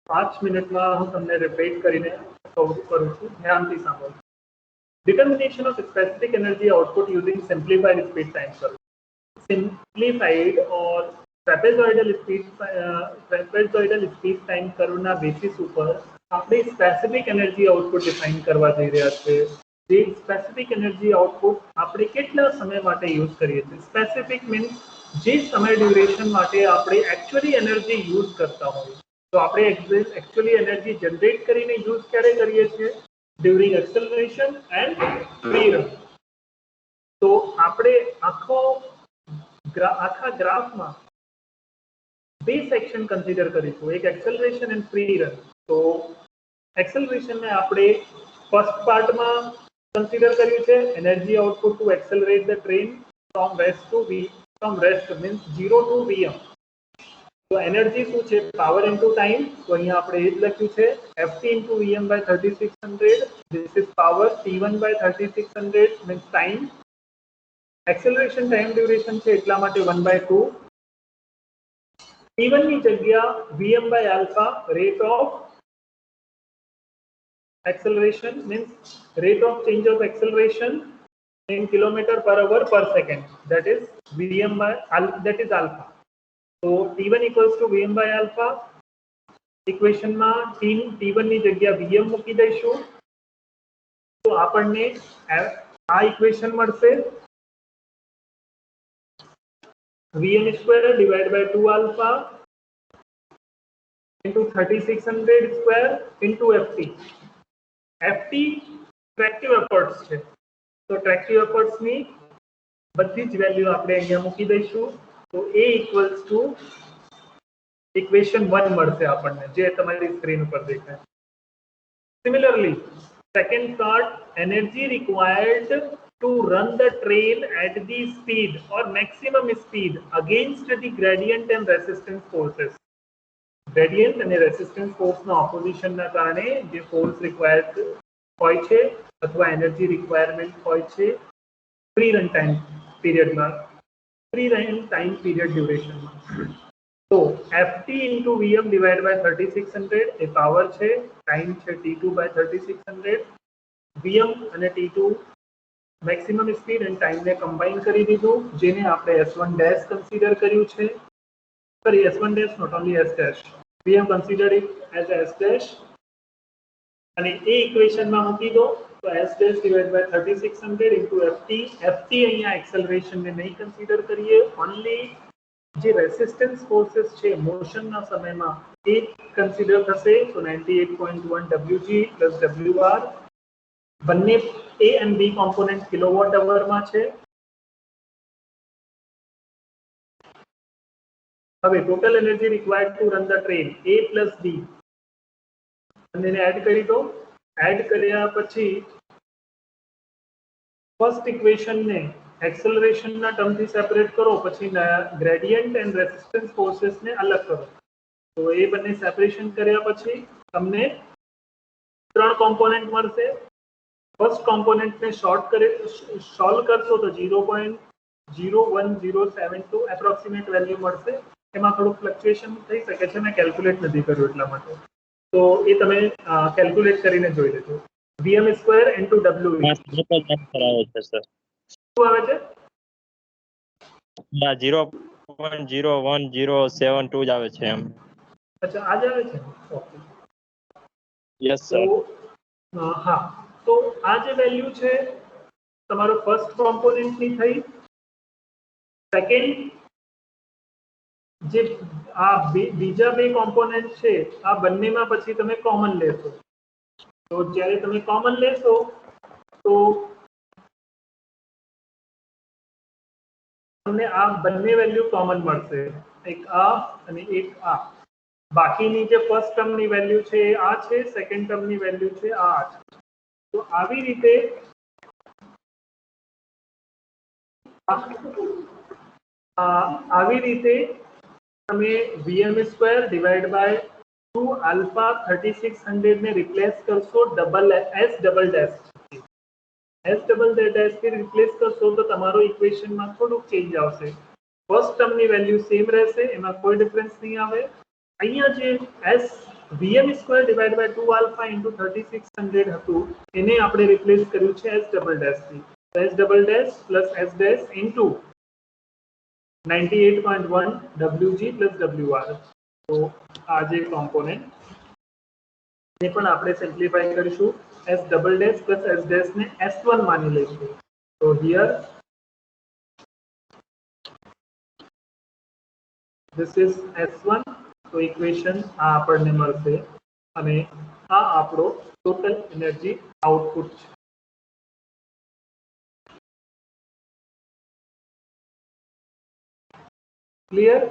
5 મિનિટમાં હું તમને repeat કરીને કરું છું, ધ્યાનથી સાંભળો. Determination of specific energy output using simplified speed time curve. Simplified or trapezoidal speed time curve ના બેસિસ ઉપર આપણે સ્પેસિફિક એનર્જી આઉટપુટ ડિફાઇન કરવા જઈ રહ્યા છે. જે સ્પેસિફિક એનર્જી આઉટપુટ આપણે કેટલા સમય માટે યુઝ કરીએ છીએ. સ્પેસિફિક મીન્સ જે સમય ડ્યુરેશન માટે આપણે एक्चुअली એનર્જી યુઝ કરતા હોય. તો આપણે एक्चुअली એનર્જી જનરેટ કરીને યુઝ ક્યારે કરીએ છીએ? During acceleration and free run. તો આપણે આખા ગ્રાફમાં બે સેક્શન કન્સિડર કરીશું, એક એક્સેલરેશન એન્ડ ફ્રી રન. તો એક્સેલરેશનને આપણે ફર્સ્ટ પાર્ટમાં કન્સિડર કર્યું છે, energy output to accelerate the train from rest means 0 to Vm. તો એનર્જી શું છે? Power into time. તો અહીંયા આપણે એ જ લખ્યું છે, ft into Vm by 3600. This is power T1 by 3600 means time. Acceleration time duration છે એટલા માટે 1/2. T1 ની જગ્યા Vm by alpha, rate of acceleration means rate of change of acceleration in kilometer per hour per second, that is Vm by that is alpha. So T1 equals to Vm by alpha. Equation में T1 ની જગ્યા Vm મૂકી દઈશું તો આપણને આ equation મળશે, Vm square divided by 2 alpha into 3600 square into Ft. Ft tractive efforts છે, તો ટ્રેક્ટિવ એફર્ટ્સ ની બધી જ વેલ્યુ આપણે અહીંયા મૂકી દઈશું. તો A equals to ઇક્વેશન 1 મળશે આપણને, જે તમારી સ્ક્રીન ઉપર દેખાય. Similarly, second part, energy required to run the train at the speed or maximum speed against the gradient and resistance forces. Gradient and resistance force ના opposition ના કારણે જે force required હોય છે અથવા energy requirement હોય છે free run time period માં, free run time period duration માં. So Ft into Vm divided by 3600 A power છે, ટાઈમ છે T2 by 3600. Vm અને T2 મેક્સિમમ સ્પીડ અને ટાઈમને કમ્બાઈન કરી દીધું, જેને આપણે S1 ડેશ કન્સિડર કર્યું છે. Sorry, S1 dash, not only S dash. We have considered it as S dash. અને એ ઇક્વેશનમાં મૂકી દો તો S dash divided by 3600 into Ft. Ft અહીંયા એક્સેલરેશનને નહીં કન્સિડર કરીએ, ઓનલી જે રેસિસ્ટન્સ ફોર્सेस છે મોશનના સમયમાં એ કન્સિડર થશે. તો 98.1 Wg plus Wr. બંને A and B component kilowatt અવરમાં છે. હવે total energy required to run the train A plus B બંનેને એડ કરી દો. એડ કર્યા પછી ફર્સ્ટ ઇક્વેશનને એક્સેલરેશનના ટર્મથી સેપરેટ કરો, પછી ગ્રેડિયન્ટ એન્ડ રેસિસ્ટન્સ ફોર્सेसને અલગ કરો. તો એ બંને સેપરેશન કર્યા પછી તમને ત્રણ કોમ્પોનેન્ટ મળશે. ફર્સ્ટ કોમ્પોનેન્ટને સોલ્વ કરશો તો 0.01072 એપ્રોક્સિમેટ વેલ્યુ મળશે. એમાં થોડું ફ્લક્ચ્યુએશન થઈ શકે છે, મેં કેલ્ક્યુલેટ નથી કર્યું એટલા માટે, તો એ તમે કેલ્ક્યુલેટ કરીને જોઈ લેજો. Vm સ્ક્વેર ઇન્ટુ W કરાવે છે સર. શું આવે છે? 0.01072 જ આવે છે એમ. અચ્છા, આ જ આવે છે. ઓકે, યસ તો સર. હા, તો આ જે વેલ્યુ છે તમારો ફર્સ્ટ કોમ્પોનેન્ટની થઈ. સેકન્ડ જે આ બીજા બે કોમ્પોનેન્ટ છે આ બંનેમાં પછી તમે કોમન લેશો. તો જ્યારે તમે કોમન લેશો તો તમને આ બંને વેલ્યુ કોમન મળશે, એક આ અને એક આ. બાકીની જે ફર્સ્ટ ટર્મની વેલ્યુ છે એ આ છે, સેકન્ડ ટર્મની વેલ્યુ છે આ છે. તો આવી રીતે તમે Vm square divide by 2 alpha 3600 ને રિપ્લેસ કરશો S ડબલ ડેશ થી રિપ્લેસ કરશો તો તમારો ઇક્વેશનમાં થોડુંક ચેન્જ આવશે. ફર્સ્ટ ટર્મની વેલ્યુ સેમ રહેશે, એમાં કોઈ ડિફરન્સ નહીં આવે. અહીંયા જે S Vm square divide by 2 alpha into 3600 હતું એને આપણે રિપ્લેસ કર્યું છે S ડબલ ડેશ થી. S double dash plus S dash into 98.1 Wg plus Wr. તો આ જે કોમ્પોનેન્ટ ને પણ આપણે સિમ્પ્લિફાઈ કરીશું. S double dash plus S dash ને S1 માની લઈશું. તો હિયર this is S1. તો ઇક્વેશન આ આપણને મળશે અને આ આપણો ટોટલ એનર્જી આઉટપુટ છે. ક્લિયર?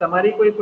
તમારી કોઈ